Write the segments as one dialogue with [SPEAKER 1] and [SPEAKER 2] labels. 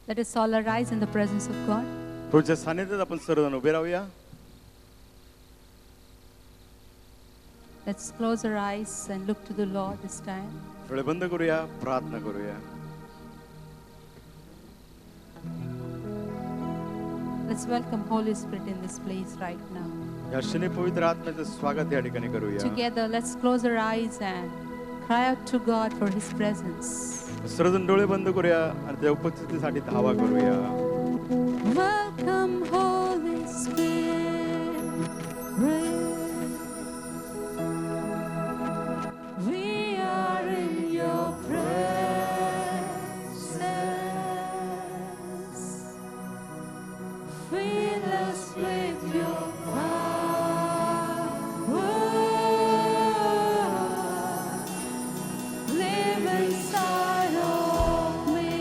[SPEAKER 1] Let us all arise in the presence of God.
[SPEAKER 2] प्रभूच्या सानिध्यात आपण सर्वजण उभे राहूया.
[SPEAKER 1] Let's close our eyes and look to the Lord this time.
[SPEAKER 2] डोळे बंद करूया, प्रार्थना करूया.
[SPEAKER 1] Let's welcome Holy Spirit in this place right now.
[SPEAKER 2] या क्षणी पवित्र आत्म्याचं स्वागत या ठिकाणी करूया.
[SPEAKER 1] Together, let's close our eyes and cry out to God for His presence.
[SPEAKER 2] सर्वजण डोळे बंद करूया आणि त्या उपस्थितीसाठी धावा करूया.
[SPEAKER 1] Welcome, Holy Spirit. We are in your presence. Fill us with your power. Live inside of me.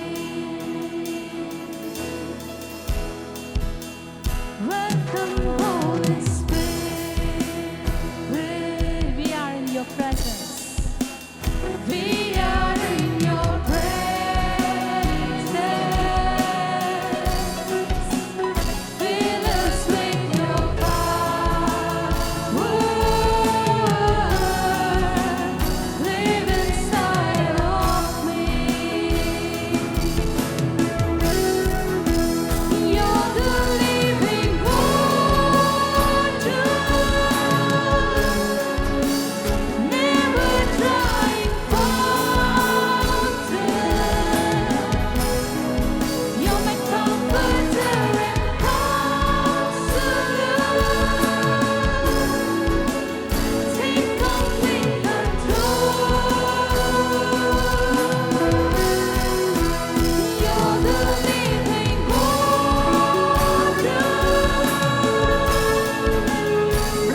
[SPEAKER 1] Welcome, Holy Spirit. We are in your presence. We are in your presence. Fill us with your power. Live inside of me. You're the living water, never drying fountain. You're my comforter and counselor. Take complete control. You're the living water,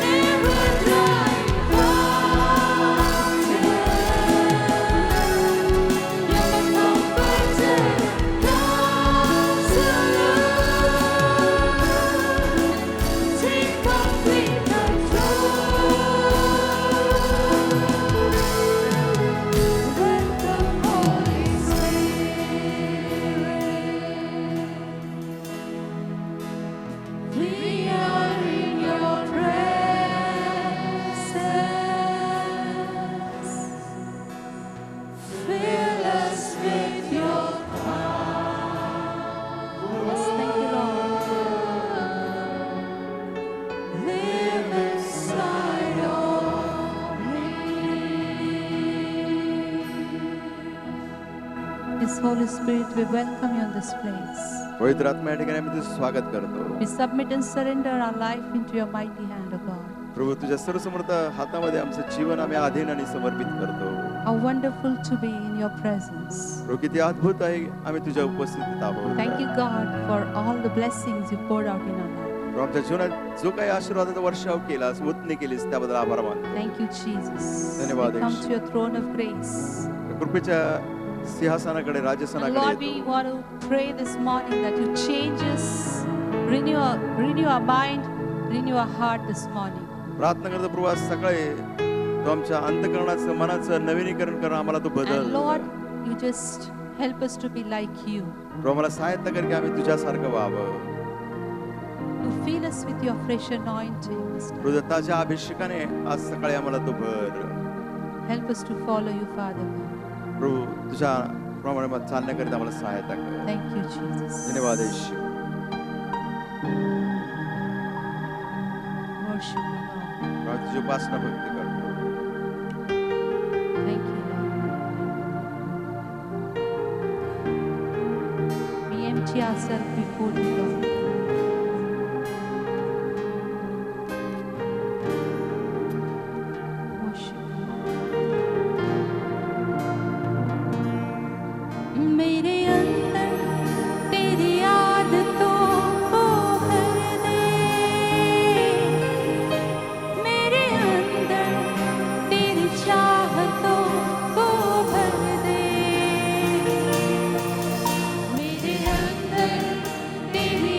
[SPEAKER 1] never drying fountain. You're my comforter, counselor. Take complete control. Welcome, Holy Spirit. We are in your presence. Fill us with your power. Yes, thank you, Lord. Live inside of me. Yes, Holy Spirit, we welcome you in this place.
[SPEAKER 2] पवित्र आत्मा या ठिकाणी आम्ही तुझं स्वागत करतो.
[SPEAKER 1] We submit and surrender our life into your mighty hand, O God.
[SPEAKER 2] प्रभू तुझ्या सर्वसमर्थ हातामध्ये आमचं जीवन आम्ही अधीन आणि समर्पित करतो.
[SPEAKER 1] How wonderful to be in your presence.
[SPEAKER 2] प्रभू किती अद्भुत आहे आम्ही तुझ्या उपस्थितीत आहोत.
[SPEAKER 1] Thank you, God, for all the blessings you poured out in our life.
[SPEAKER 2] प्रभू आमच्या जीवनात जो काही आशीर्वादाचा वर्षाव केलास, ओतणी केलीस त्याबद्दल आभार मानतो.
[SPEAKER 1] Thank you, Jesus.
[SPEAKER 2] धन्यवाद,
[SPEAKER 1] We come
[SPEAKER 2] Yeshu.
[SPEAKER 1] to your throne of grace.
[SPEAKER 2] कृपेच्या सिंहासनाकडे
[SPEAKER 1] And
[SPEAKER 2] राजस्थानाकडे
[SPEAKER 1] Lord, we
[SPEAKER 2] येतो.
[SPEAKER 1] want to pray this morning that you change us, renew our mind, renew our heart this morning.
[SPEAKER 2] प्रार्थना करतो प्रभू आज सकाळी तू आमच्या अंतःकरणाचं मनाचं नवीनीकरण कर, आम्हाला तू बदल.
[SPEAKER 1] And Lord, you just help us to be like you.
[SPEAKER 2] प्रभू मला सहायता कर की आम्ही तुझ्यासारखं व्हावं.
[SPEAKER 1] You fill us with your fresh anointing this time.
[SPEAKER 2] प्रभू दत्ताच्या अभिषेकाने आज सकाळी आम्हाला तू भर.
[SPEAKER 1] Help us to follow you, Father God.
[SPEAKER 2] प्रभू तुझ्या प्रमाणे चालण्याकरिता आम्हाला सहायता कर.
[SPEAKER 1] Thank you, Jesus.
[SPEAKER 2] धन्यवाद येशू.
[SPEAKER 1] Worship you, Lord.
[SPEAKER 2] प्रभू तुझी उपासना भक्ती करतो.
[SPEAKER 1] Thank you, Lord. We empty ourselves before you, Lord. Worship you. मेरे अंदर तेरी आदतों को भर दे. मेरे अंदर तेरी चाहतों को भर दे. मेरे अंदर तेरी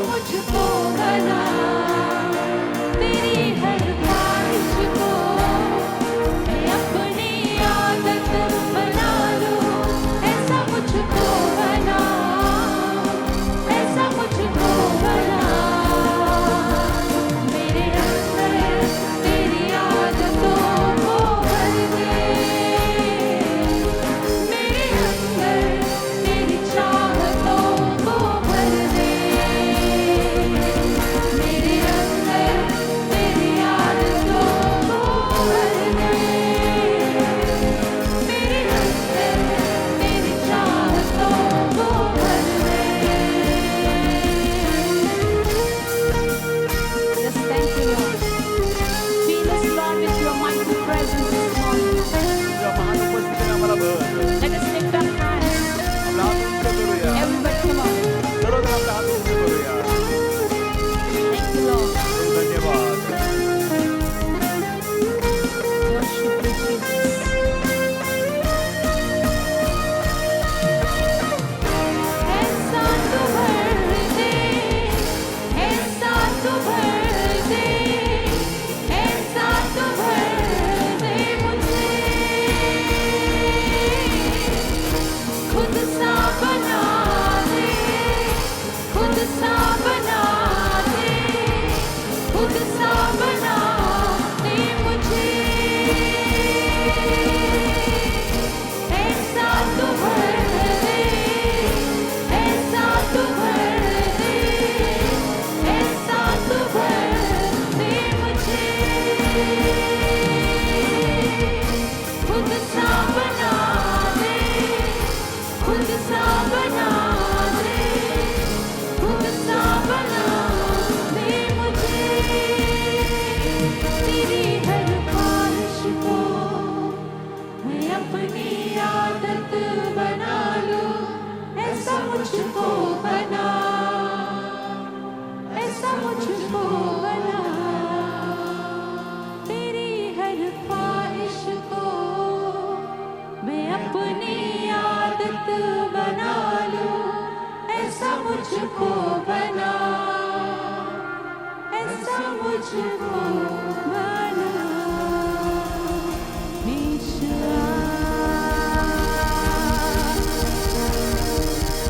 [SPEAKER 1] मुझको बना, तेरी हर ख्वाहिश को मैं अपनी आदत बना लूं। ऐसा मुझको बना, ऐसा मुझको बना, मेरे अंदर तेरी आदतों को भर दे, मेरे अंदर तेरी चाहतों को भर दे, मेरे अंदर तेरी आदतों को भर दे, मेरे अंदर तेरी चाहतों को भर दे। Just thank you, Lord. Fill us, Lord, with your mighty presence this morning.
[SPEAKER 2] तुझ्या महान उपस्थितीने आम्हाला भर.
[SPEAKER 1] Let us lift our hands.
[SPEAKER 2] आपला हात उंच करूया.
[SPEAKER 1] Everybody, come on.
[SPEAKER 2] सर्वजण आपला हात उंच करूया.
[SPEAKER 1] Thank you, Lord.
[SPEAKER 2] धन्यवाद.
[SPEAKER 1] Worship you, Jesus. ऐसा तू भर दे, ऐसा तू भर दे, ऐसा तू भर दे मुझे, खुद सा बना दे, खुद सा बना दे, खुद सा बना दे मुझे, ऐसा तू भर दे, ऐसा तू भर दे, ऐसा तू भर दे मुझे, खुद सा बना दे, खुद सा बना दे, खुद सा बना दे मुझे, तेरी हर ख्वाहिश को मैं अपनी आदत बना लूं। ऐसा मुझको बना, ऐसा मुझको बना, तेरी हर ख्वाहिश को मैं अपनी आदत बना लूं। ऐसा मुझको बना, ऐसा मुझको बना,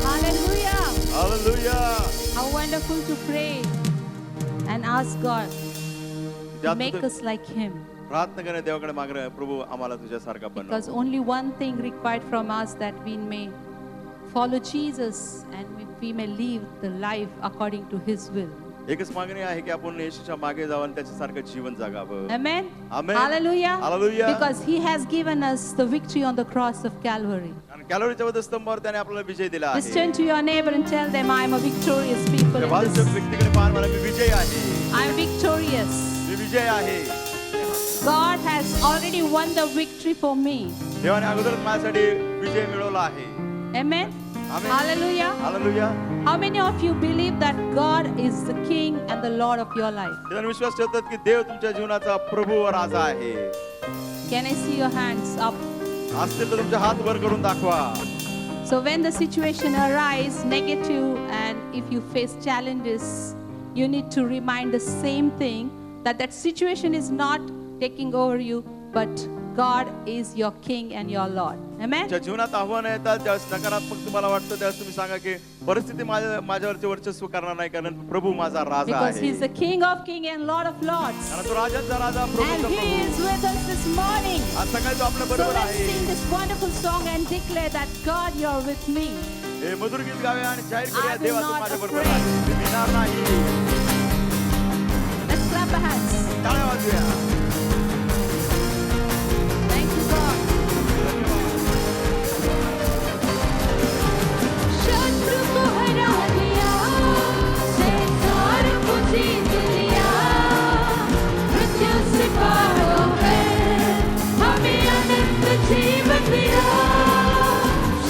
[SPEAKER 1] Hallelujah.
[SPEAKER 2] Hallelujah.
[SPEAKER 1] How wonderful to pray and ask God to
[SPEAKER 2] ज्यात
[SPEAKER 1] make
[SPEAKER 2] तू
[SPEAKER 1] us like Him.
[SPEAKER 2] प्रार्थना करणे देवाकडे मागणं प्रभू आम्हाला तुझ्यासारखा
[SPEAKER 1] Because
[SPEAKER 2] बनव.
[SPEAKER 1] only one thing required from us that we may follow Jesus and we may live the life according to His will.
[SPEAKER 2] एकच मागणी आहे की आपण येशूच्या मागे जावं आणि त्याच्यासारखं जीवन जगावं.
[SPEAKER 1] Amen.
[SPEAKER 2] Amen.
[SPEAKER 1] Hallelujah.
[SPEAKER 2] Hallelujah.
[SPEAKER 1] Because He has given us the victory on the cross of Calvary.
[SPEAKER 2] कारण कॅलोरीच्या वधस्तंभावर त्याने आपल्याला विजय दिला
[SPEAKER 1] Just
[SPEAKER 2] आहे.
[SPEAKER 1] turn to your neighbor and tell them, I am a victorious people
[SPEAKER 2] त्या
[SPEAKER 1] in
[SPEAKER 2] बाजूच्या
[SPEAKER 1] this.
[SPEAKER 2] व्यक्तीकडे पाहून मला मी विजय आहे.
[SPEAKER 1] I am victorious.
[SPEAKER 2] मी विजय आहे.
[SPEAKER 1] God has already won the victory for me.
[SPEAKER 2] देवाने अगोदरच माझ्यासाठी विजय मिळवला आहे.
[SPEAKER 1] Amen.
[SPEAKER 2] Amen.
[SPEAKER 1] Hallelujah.
[SPEAKER 2] Hallelujah.
[SPEAKER 1] How many of you believe that God is the King and the Lord of your life?
[SPEAKER 2] त्याने विश्वास ठेवतात की देव तुमच्या जीवनाचा प्रभू व राजा आहे.
[SPEAKER 1] Can I see your hands up?
[SPEAKER 2] असतील तर तुमचे हात वर करून दाखवा.
[SPEAKER 1] So when the situation arises negative and if you face challenges, you need to remind the same thing, that that situation is not taking over you, but God is your King and your Lord. Amen.
[SPEAKER 2] तुमच्या जीवनात आव्हान येतात ज्यावेळेस नकारात्मक तुम्हाला वाटतं त्यावेळेस तुम्ही सांगा की परिस्थिती माझ्यावरचे वर्चस्व करणार नाही, कारण प्रभू माझा राजा
[SPEAKER 1] Because
[SPEAKER 2] आहे.
[SPEAKER 1] He's the King of Kings and Lord of Lords.
[SPEAKER 2] कारण तो राजांचा राजा
[SPEAKER 1] And
[SPEAKER 2] प्रभूचा
[SPEAKER 1] He
[SPEAKER 2] Prabhu.
[SPEAKER 1] is with us this morning.
[SPEAKER 2] आज सकाळी तो आपल्या
[SPEAKER 1] So
[SPEAKER 2] बरोबर
[SPEAKER 1] let's
[SPEAKER 2] आहे.
[SPEAKER 1] sing this wonderful song and declare that God, you're with me.
[SPEAKER 2] हे मधुर गीत गावे आणि जाहीर
[SPEAKER 1] I
[SPEAKER 2] करूया
[SPEAKER 1] will
[SPEAKER 2] देवा तू
[SPEAKER 1] not
[SPEAKER 2] माझ्या बरोबर
[SPEAKER 1] afraid.
[SPEAKER 2] आहे. मी भिणार नाही.
[SPEAKER 1] Let's clap our hands.
[SPEAKER 2] टाळ्या वाजूया.
[SPEAKER 1] Thank you, God. शत्रु को हरा दिया, संसार को जीत लिया, मृत्यु से पार होकर हमें अनंत जीवन दिया।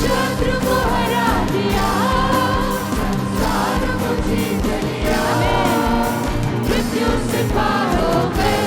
[SPEAKER 1] शत्रु को हरा दिया, संसार को जीत लिया, मृत्यु से पार होकर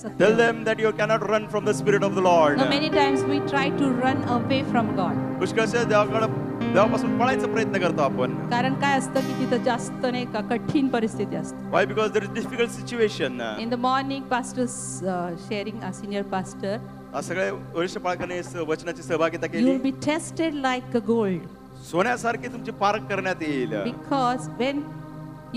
[SPEAKER 1] सकते
[SPEAKER 2] Tell
[SPEAKER 1] हो.
[SPEAKER 2] them that you cannot run from the Spirit of the Lord.
[SPEAKER 1] Now many times we try to run away from God.
[SPEAKER 2] पुष्कळशा देवापासून पळायचा प्रयत्न करतो आपण.
[SPEAKER 1] कारण काय असतं की तिथं जास्त नाही का कठीण परिस्थिती असते.
[SPEAKER 2] Why? Because there is difficult situation.
[SPEAKER 1] In the morning, pastor's sharing, our senior pastor,
[SPEAKER 2] आज सगळे वरिष्ठ पालकांनी वचनाची सहभागिता
[SPEAKER 1] you will
[SPEAKER 2] केली.
[SPEAKER 1] be tested like a gold.
[SPEAKER 2] सोन्यासारखी तुमची पारख करण्यात येईल.
[SPEAKER 1] Because when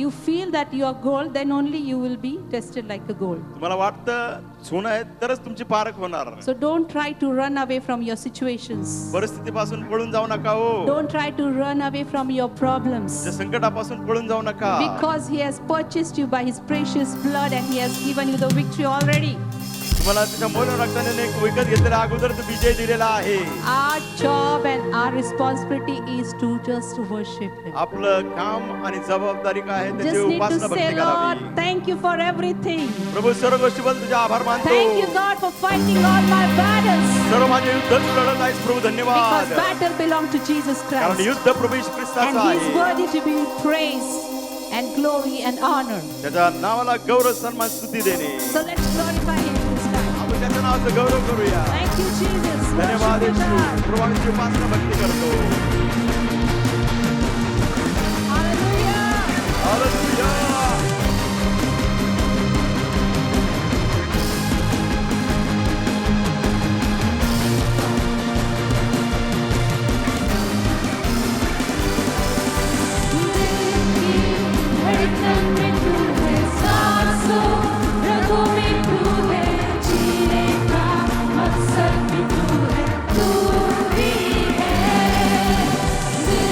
[SPEAKER 1] you feel that you are gold, then only you will be tested like a gold.
[SPEAKER 2] तुम्हाला वाटतं सोनं आहे तरच तुमची पारख होणार.
[SPEAKER 1] So don't try to run away from your situations.
[SPEAKER 2] परिस्थितीपासून पळून जाऊ नका हो.
[SPEAKER 1] Don't try to run away from your problems.
[SPEAKER 2] त्या संकटापासून पळून जाऊ नका.
[SPEAKER 1] Because He has purchased you by His precious blood and He has given you the victory already.
[SPEAKER 2] तुम्हाला त्याच्या मोल रक्ताने एक विकत घेतलेला अगोदर तो विजय दिलेला आहे.
[SPEAKER 1] Our job and our responsibility is to just worship Him.
[SPEAKER 2] आपलं काम आणि जबाबदारी काय आहे त्याची
[SPEAKER 1] Just need to
[SPEAKER 2] Upasana
[SPEAKER 1] say,
[SPEAKER 2] भक्ती
[SPEAKER 1] Lord,
[SPEAKER 2] करावी.
[SPEAKER 1] thank you for everything.
[SPEAKER 2] प्रभू सर्व गोष्टीबद्दल तुझे आभार मानतो.
[SPEAKER 1] Thank you, God, for fighting all my battles.
[SPEAKER 2] सर्व माझे युद्ध तू लढत आहेस प्रभू
[SPEAKER 1] Because
[SPEAKER 2] धन्यवाद.
[SPEAKER 1] battle belongs to Jesus
[SPEAKER 2] कारण
[SPEAKER 1] Christ.
[SPEAKER 2] युद्ध प्रभू येशू
[SPEAKER 1] And
[SPEAKER 2] ख्रिस्ताचं
[SPEAKER 1] He is
[SPEAKER 2] आहे.
[SPEAKER 1] worthy to be praised and glory and honor.
[SPEAKER 2] त्याच्या नावाला गौरव सन्मान स्तुती देणे.
[SPEAKER 1] So let's glorify Him this time.
[SPEAKER 2] आपण त्याच्या नावाचं गौरव करूया.
[SPEAKER 1] Thank you, Jesus.
[SPEAKER 2] धन्यवाद
[SPEAKER 1] Worship you,
[SPEAKER 2] येशू.
[SPEAKER 1] God.
[SPEAKER 2] प्रभू आम्ही तुझी उपासना भक्ती करतो.
[SPEAKER 1] Hallelujah.
[SPEAKER 2] Hallelujah.
[SPEAKER 3] Thank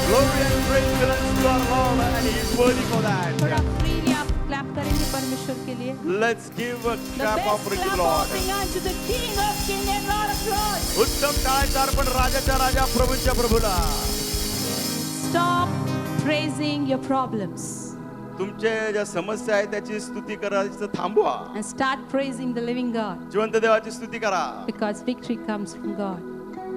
[SPEAKER 2] Glory and praise belongs to our Lord and He is worthy for
[SPEAKER 1] थोड़ा
[SPEAKER 2] that.
[SPEAKER 1] freely आप clap करेंगे परमेश्वर के लिए.
[SPEAKER 2] Let's give a
[SPEAKER 1] The
[SPEAKER 2] clap
[SPEAKER 1] best
[SPEAKER 2] offering to
[SPEAKER 1] clap
[SPEAKER 2] the Lord.
[SPEAKER 1] offering unto the King of Kings and Lord of Lords.
[SPEAKER 2] उत्तम टाळ्याचा अर्पण राजाच्या राजा प्रभूच्या प्रभूला.
[SPEAKER 1] Stop praising your problems
[SPEAKER 2] तुमचे ज्या समस्या आहेत त्याची स्तुती करायचं थांबवा.
[SPEAKER 1] and start praising the living God,
[SPEAKER 2] जिवंत देवाची स्तुती करा.
[SPEAKER 1] because victory comes from God.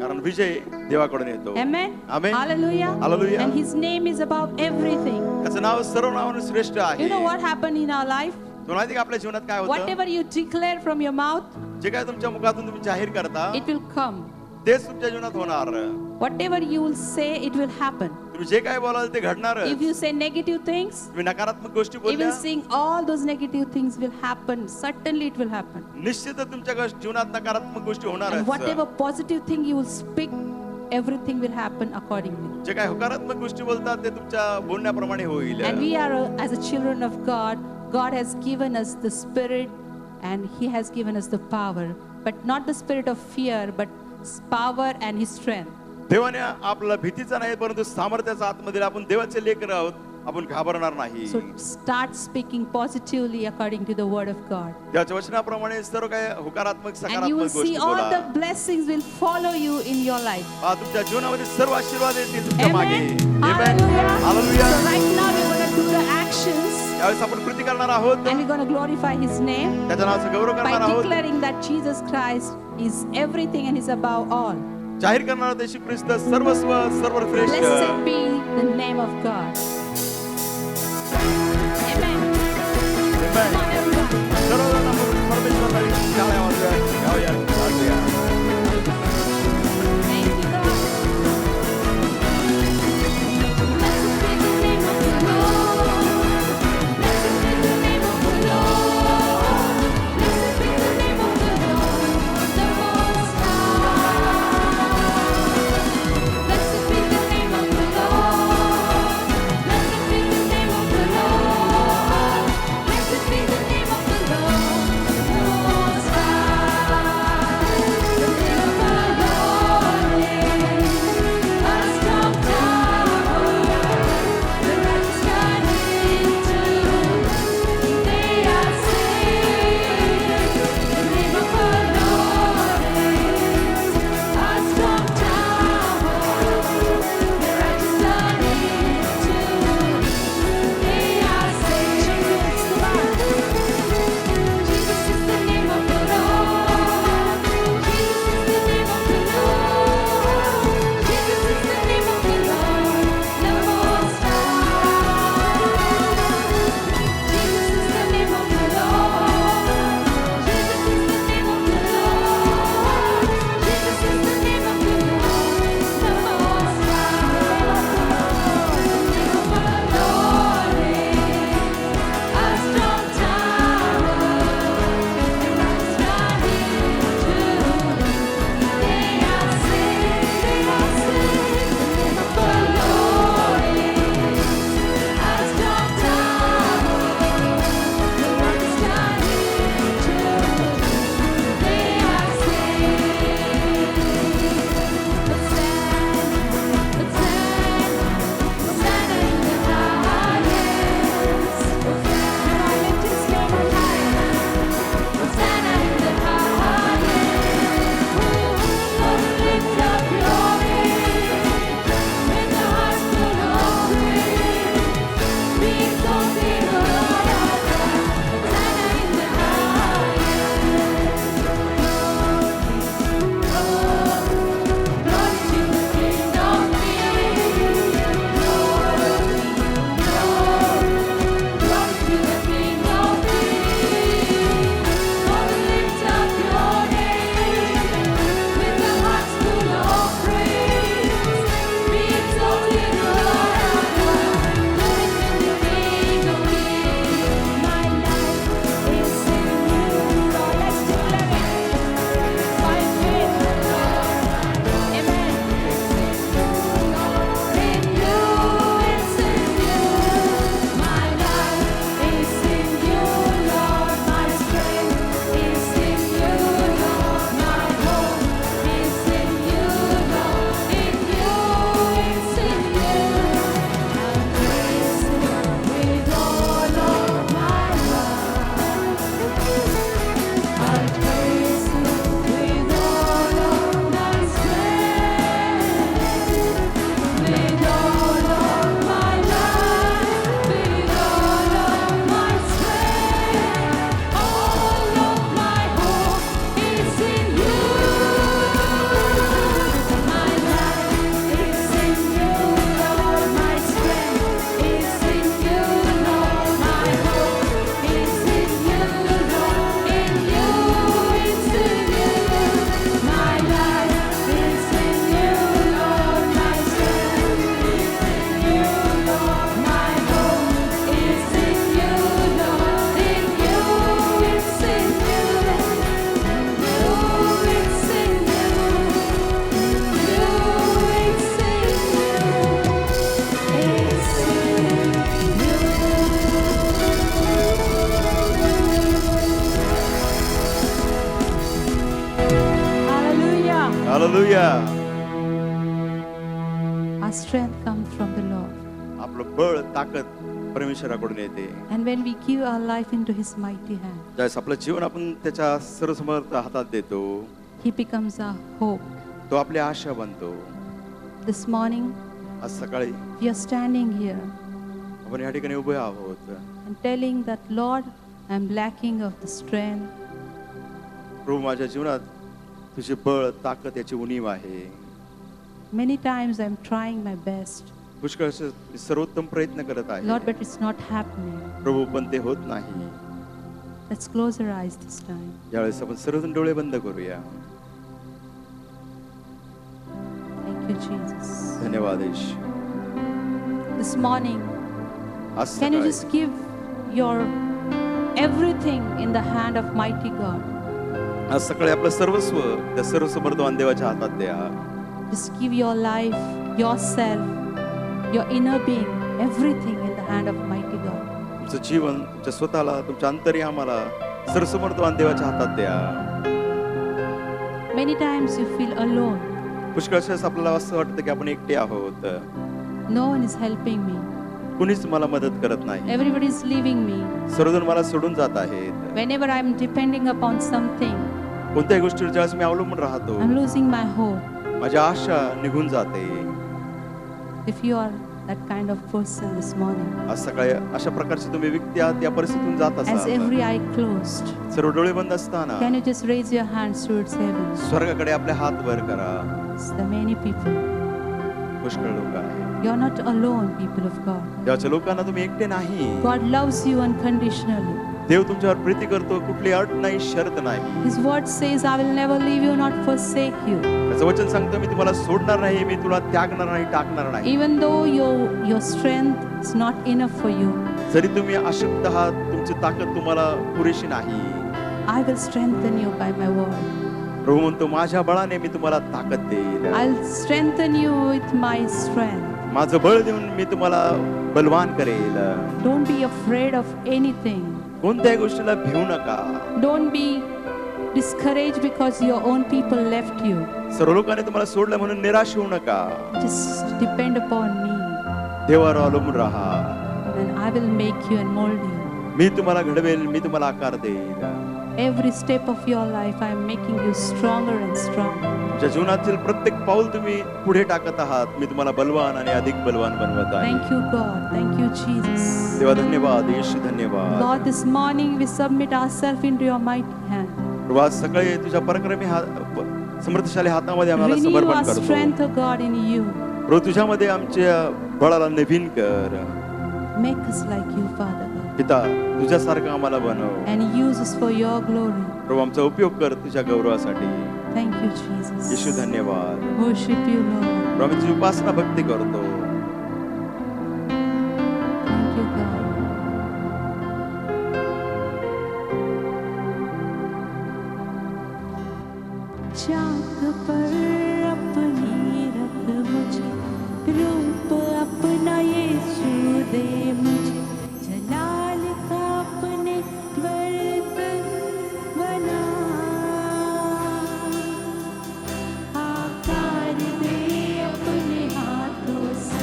[SPEAKER 2] कारण विजय देवाकडून येतो.
[SPEAKER 1] Amen.
[SPEAKER 2] Amen.
[SPEAKER 1] Hallelujah.
[SPEAKER 2] Hallelujah.
[SPEAKER 1] And His name is above everything.
[SPEAKER 2] त्याचं नाव सर्व नावानं श्रेष्ठ आहे.
[SPEAKER 1] You know what happened in our life?
[SPEAKER 2] तुला माहिती का आपल्या जीवनात काय होतं?
[SPEAKER 1] Whatever you declare from your mouth,
[SPEAKER 2] जे काय तुमच्या मुखातून तुम्ही जाहीर करता
[SPEAKER 1] it will come.
[SPEAKER 2] तेच तुमच्या जीवनात होणार.
[SPEAKER 1] Whatever you will say, it will happen.
[SPEAKER 2] तुम्ही जे काय बोलाल ते घडणार.
[SPEAKER 1] If you say negative things,
[SPEAKER 2] तुम्ही नकारात्मक गोष्टी
[SPEAKER 1] even
[SPEAKER 2] बोलल्या
[SPEAKER 1] seeing all those negative things will happen. Certainly it will happen.
[SPEAKER 2] निश्चितच तुमच्या जीवनात नकारात्मक गोष्टी होणार
[SPEAKER 1] And whatever
[SPEAKER 2] आहेत.
[SPEAKER 1] positive thing you will speak, everything will happen accordingly.
[SPEAKER 2] जे काय होकारात्मक गोष्टी बोलतात ते तुमच्या बोलण्याप्रमाणे होईल.
[SPEAKER 1] And we are, as a children of God, God has given us the Spirit and He has given us the power. But not the spirit of fear, but power and His strength.
[SPEAKER 2] देवाने आपल्याला भीतीचा नाही परंतु सामर्थ्याचा आत्मा आपण देवाचे लेकर आहोत. आपण घाबरणार नाही.
[SPEAKER 1] So start speaking positively according to the word of God.
[SPEAKER 2] देवाच्या वचनाप्रमाणे सर्व काय होकारात्मक
[SPEAKER 1] And you
[SPEAKER 2] सकारात्मक
[SPEAKER 1] will see
[SPEAKER 2] गोष्टी
[SPEAKER 1] all
[SPEAKER 2] बोला.
[SPEAKER 1] the blessings will follow you in your life.
[SPEAKER 2] तुमच्या जीवनामध्ये सर्व आशीर्वाद येतील तुमच्या मागे.
[SPEAKER 1] Amen.
[SPEAKER 2] Amen.
[SPEAKER 1] Hallelujah.
[SPEAKER 2] Hallelujah.
[SPEAKER 1] So right now we're going to do the actions
[SPEAKER 2] यावेळेस आपण कृती करणार आहोत.
[SPEAKER 1] and we're going to glorify His name
[SPEAKER 2] त्याच्या नावाचा गौरव
[SPEAKER 1] by
[SPEAKER 2] करणार आहोत.
[SPEAKER 1] declaring that Jesus Christ is everything and is above all.
[SPEAKER 2] जाहीर करणार आहोत येशू ख्रिस्त सर्वस्व सर्वश्रेष्ठ.
[SPEAKER 1] Blessed be the name of God. Amen.
[SPEAKER 2] Amen.
[SPEAKER 1] Come on, everyone.
[SPEAKER 2] सर्वजण आपण परमेश्वराला टाळ्या वाजवूया. गाऊया, वाजवूया.
[SPEAKER 1] Thank you, God. Blessed be the name of the Lord. Blessed be the name of the Lord. Blessed be the name of the Lord, the Most High. Blessed be the name of the Lord. Blessed Our strength comes from the Lord.
[SPEAKER 2] आपलं बळ ताकद परमेश्वराकडून येते.
[SPEAKER 1] And when we give our life into His mighty hand,
[SPEAKER 2] ज्यावेळेस आपलं जीवन आपण त्याच्या सर्वसमर्थ हातात देतो,
[SPEAKER 1] He becomes our hope.
[SPEAKER 2] तो आपली आशा बनतो.
[SPEAKER 1] This morning,
[SPEAKER 2] आज सकाळी
[SPEAKER 1] we are standing here
[SPEAKER 2] आपण या ठिकाणी उभे आहोत
[SPEAKER 1] and telling that, Lord, I'm lacking of the strength.
[SPEAKER 2] प्रभू, माझ्या जीवनात तुझे बळ ताकद याची उणीव आहे.
[SPEAKER 1] Many times I'm trying my best,
[SPEAKER 2] पुष्कळ मी सर्वोत्तम प्रयत्न करत आहे
[SPEAKER 1] Lord, but it's not happening.
[SPEAKER 2] प्रभू, पण ते होत नाही.
[SPEAKER 1] Let's close our eyes this time.
[SPEAKER 2] यावेळेस आपण सर्वजण डोळे बंद करूया.
[SPEAKER 1] Thank you, Jesus.
[SPEAKER 2] धन्यवाद येशू.
[SPEAKER 1] This morning,
[SPEAKER 2] आज
[SPEAKER 1] can you
[SPEAKER 2] सकाळी
[SPEAKER 1] just give your everything in the hand of mighty God?
[SPEAKER 2] आज सकाळी आपलं सर्वस्व त्या सर्वसमर्थवान देवाच्या हातात द्या.
[SPEAKER 1] Just give your life, yourself, your inner being, everything in the hand of mighty God.
[SPEAKER 2] तुमचं जीवन, तुमच्या स्वतःला, तुमच्या अंतर्यामाला सर्वसमर्थवान देवाच्या हातात द्या.
[SPEAKER 1] Many times you feel alone.
[SPEAKER 2] पुष्कळ वेळेस आपल्याला असं वाटतं की आपण एकटे आहोत,
[SPEAKER 1] No one is helping me.
[SPEAKER 2] कुणीच मला मदत करत नाही,
[SPEAKER 1] Everybody is leaving me.
[SPEAKER 2] सर्वजण मला सोडून जात आहेत.
[SPEAKER 1] Whenever I'm depending upon something,
[SPEAKER 2] कोणत्याही गोष्टीवर ज्यावेळेस मी अवलंबून राहतो,
[SPEAKER 1] I'm losing my hope.
[SPEAKER 2] माझी आशा निघून जाते.
[SPEAKER 1] If you are that kind of person this morning,
[SPEAKER 2] आज सकाळी अशा प्रकारचे तुम्ही व्यक्ती आहात, या परिस्थितीतून जात
[SPEAKER 1] as
[SPEAKER 2] असाल,
[SPEAKER 1] every eye closed,
[SPEAKER 2] सर्व डोळे बंद असताना
[SPEAKER 1] can you just raise your hands towards heaven?
[SPEAKER 2] स्वर्गाकडे आपले हात वर करा.
[SPEAKER 1] It's the many people.
[SPEAKER 2] पुष्कळ लोक आहेत.
[SPEAKER 1] You're not alone, people of God.
[SPEAKER 2] देवाच्या लोकांना तुम्ही एकटे नाही.
[SPEAKER 1] God loves you unconditionally.
[SPEAKER 2] देव तुमच्यावर प्रीती करतो, कुठली अट नाही, शर्त नाही.
[SPEAKER 1] His word says, I will never leave you, not forsake you.
[SPEAKER 2] त्याचं वचन सांगतं, मी तुम्हाला सोडणार नाही, मी तुला त्यागणार नाही, टाकणार नाही.
[SPEAKER 1] Even though your strength is not enough for you,
[SPEAKER 2] जरी तुम्ही अशक्त आहात, तुमची ताकद तुम्हाला पुरेशी नाही,
[SPEAKER 1] I will strengthen you by my word.
[SPEAKER 2] प्रभू म्हणतो, माझ्या बळाने मी तुम्हाला ताकद देईल.
[SPEAKER 1] I'll strengthen you with my strength.
[SPEAKER 2] माझं बळ देऊन मी तुम्हाला बलवान करेल.
[SPEAKER 1] Don't be afraid of anything.
[SPEAKER 2] कोणत्याही गोष्टीला भिवू नका.
[SPEAKER 1] Don't be discouraged because your own people left you.
[SPEAKER 2] सर्व लोकांनी तुम्हाला सोडलं म्हणून निराश होऊ नका.
[SPEAKER 1] Just depend upon me,
[SPEAKER 2] देवावर अवलंबून राहा.
[SPEAKER 1] and I will make you and mold you.
[SPEAKER 2] मी तुम्हाला घडवेल, मी तुम्हाला आकार देईल.
[SPEAKER 1] Every step of your life, I am making you stronger and stronger.
[SPEAKER 2] तुमच्या जीवनातील प्रत्येक पाऊल तुम्ही पुढे टाकत आहात, मी तुम्हाला बलवान आणि अधिक बलवान बनवत आहे.
[SPEAKER 1] Thank you, God. Thank you, Jesus.
[SPEAKER 2] देवा धन्यवाद, येशू धन्यवाद.
[SPEAKER 1] Lord, this morning we submit ourselves into your mighty hand.
[SPEAKER 2] प्रभू, आज सकाळी तुझ्या पराक्रमी समर्थशाली हातामध्ये आम्हाला
[SPEAKER 1] Renew
[SPEAKER 2] समर्पण
[SPEAKER 1] our
[SPEAKER 2] करतो.
[SPEAKER 1] strength, O God, in you.
[SPEAKER 2] प्रभू, तुझ्यामध्ये आमच्या बळाला नवीन कर.
[SPEAKER 1] Make us like you, Father God,
[SPEAKER 2] पिता, तुझ्यासारखं आम्हाला बनव.
[SPEAKER 1] and use us for your glory.
[SPEAKER 2] प्रभू, आमचा उपयोग कर तुझ्या गौरवासाठी.
[SPEAKER 1] Thank you, Jesus.
[SPEAKER 2] येशू धन्यवाद.
[SPEAKER 1] Worship you, Lord.
[SPEAKER 2] प्रभू, आम्ही तुझी उपासना भक्ती करतो.
[SPEAKER 1] Thank you, God. चाक पर अपनी रख मुझे, रूप अपना यीशु दे मुझे, जलाल का अपने बर्तन बना, आकार दे अपने हाथों से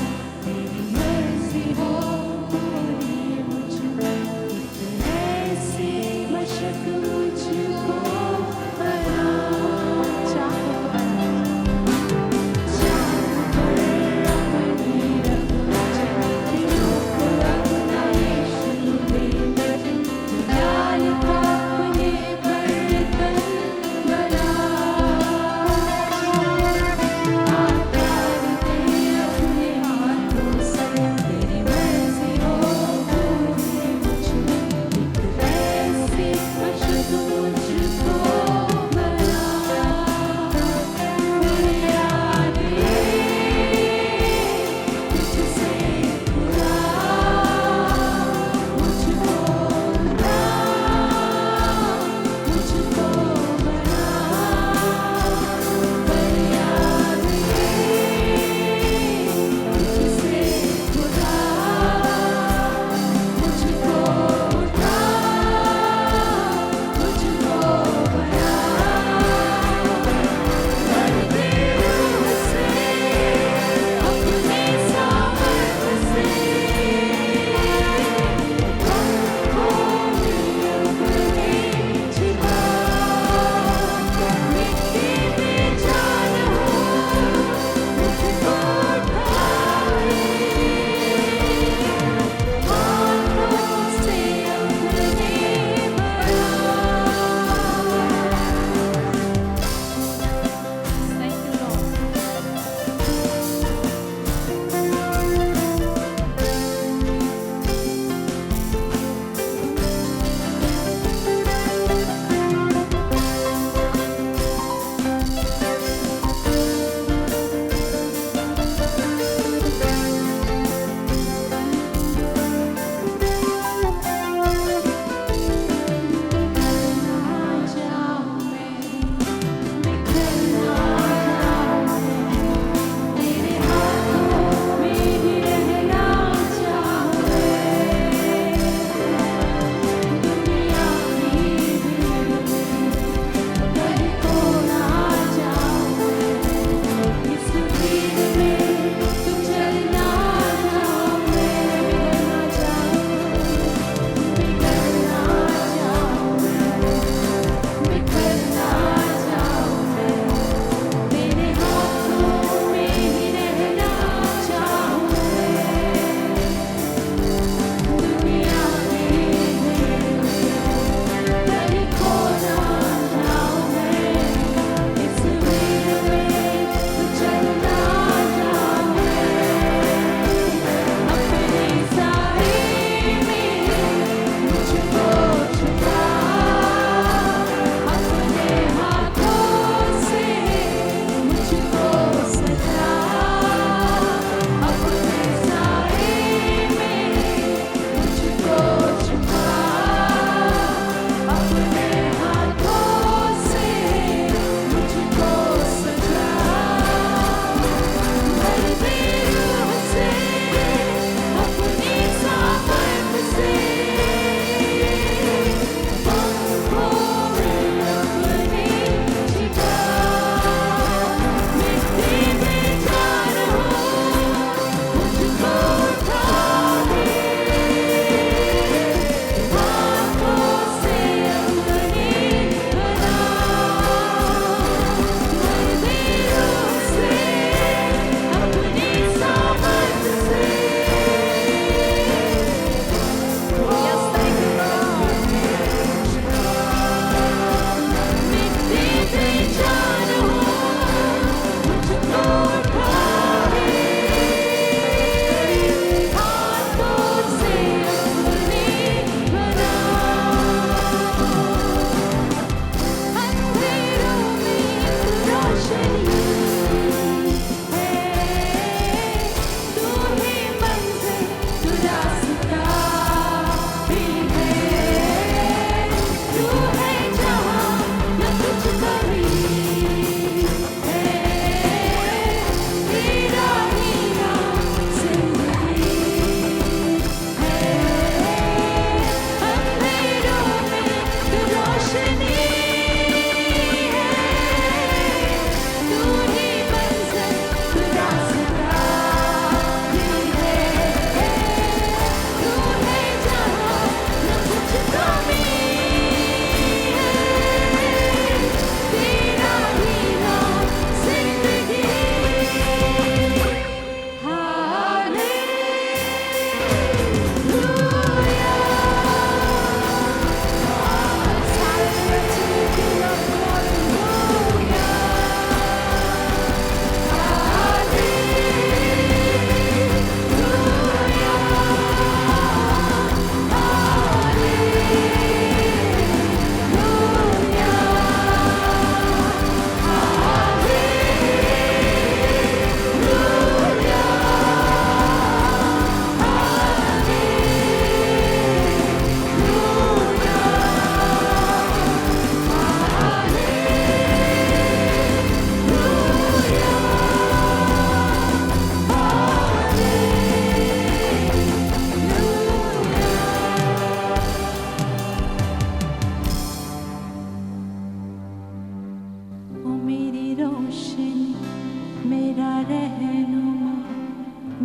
[SPEAKER 1] मेरा रहनुमा,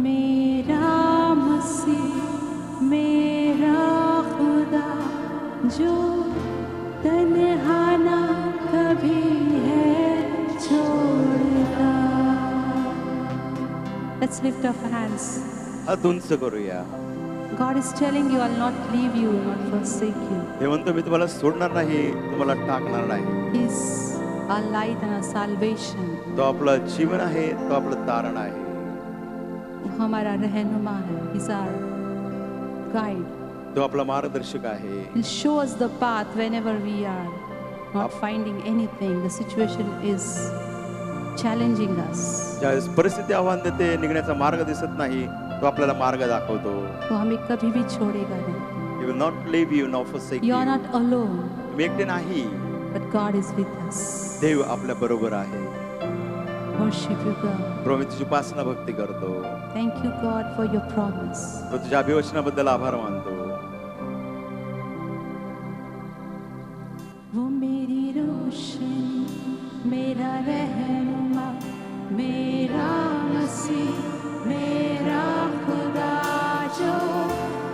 [SPEAKER 1] मेरा मसीह, मेरा खुदा, जो तन्हा ना कभी है छोड़ता. Let's lift our hands.
[SPEAKER 2] हात उंच करूया.
[SPEAKER 1] God is telling you, I'll not leave you, not forsake you.
[SPEAKER 2] हे म्हणतो मी तुम्हाला सोडणार नाही, तुम्हाला टाकणार नाही.
[SPEAKER 1] He's our light and our salvation.
[SPEAKER 2] तो आपलं जीवन आहे, तो आपलं तारण आहे.
[SPEAKER 1] वो हमारा रहनुमा है. He's our guide.
[SPEAKER 2] तो आपला मार्गदर्शक आहे.
[SPEAKER 1] He'll show us the path whenever we are not finding anything. The situation is challenging us.
[SPEAKER 2] ज्यावेळेस परिस्थिती आव्हान देते, निघण्याचा मार्ग दिसत नाही, तो आपल्याला मार्ग दाखवतो.
[SPEAKER 1] वो हमें कभी भी छोड़ेगा नहीं.
[SPEAKER 2] He will not leave you nor forsake
[SPEAKER 1] You
[SPEAKER 2] you.
[SPEAKER 1] are not alone,
[SPEAKER 2] तुम्ही एकटे नाही,
[SPEAKER 1] but God is with us.
[SPEAKER 2] देव आपल्या बरोबर आहे.
[SPEAKER 1] Worship you, God.
[SPEAKER 2] प्रभू मी तुझी उपासना भक्ती करतो.
[SPEAKER 1] Thank you, God, for your promise.
[SPEAKER 2] तो तुझ्या अभिवचनाबद्दल आभार मानतो.
[SPEAKER 1] वो मेरी रोशनी, मेरा रहनुमा, मेरा मसीह, मेरा खुदा, जो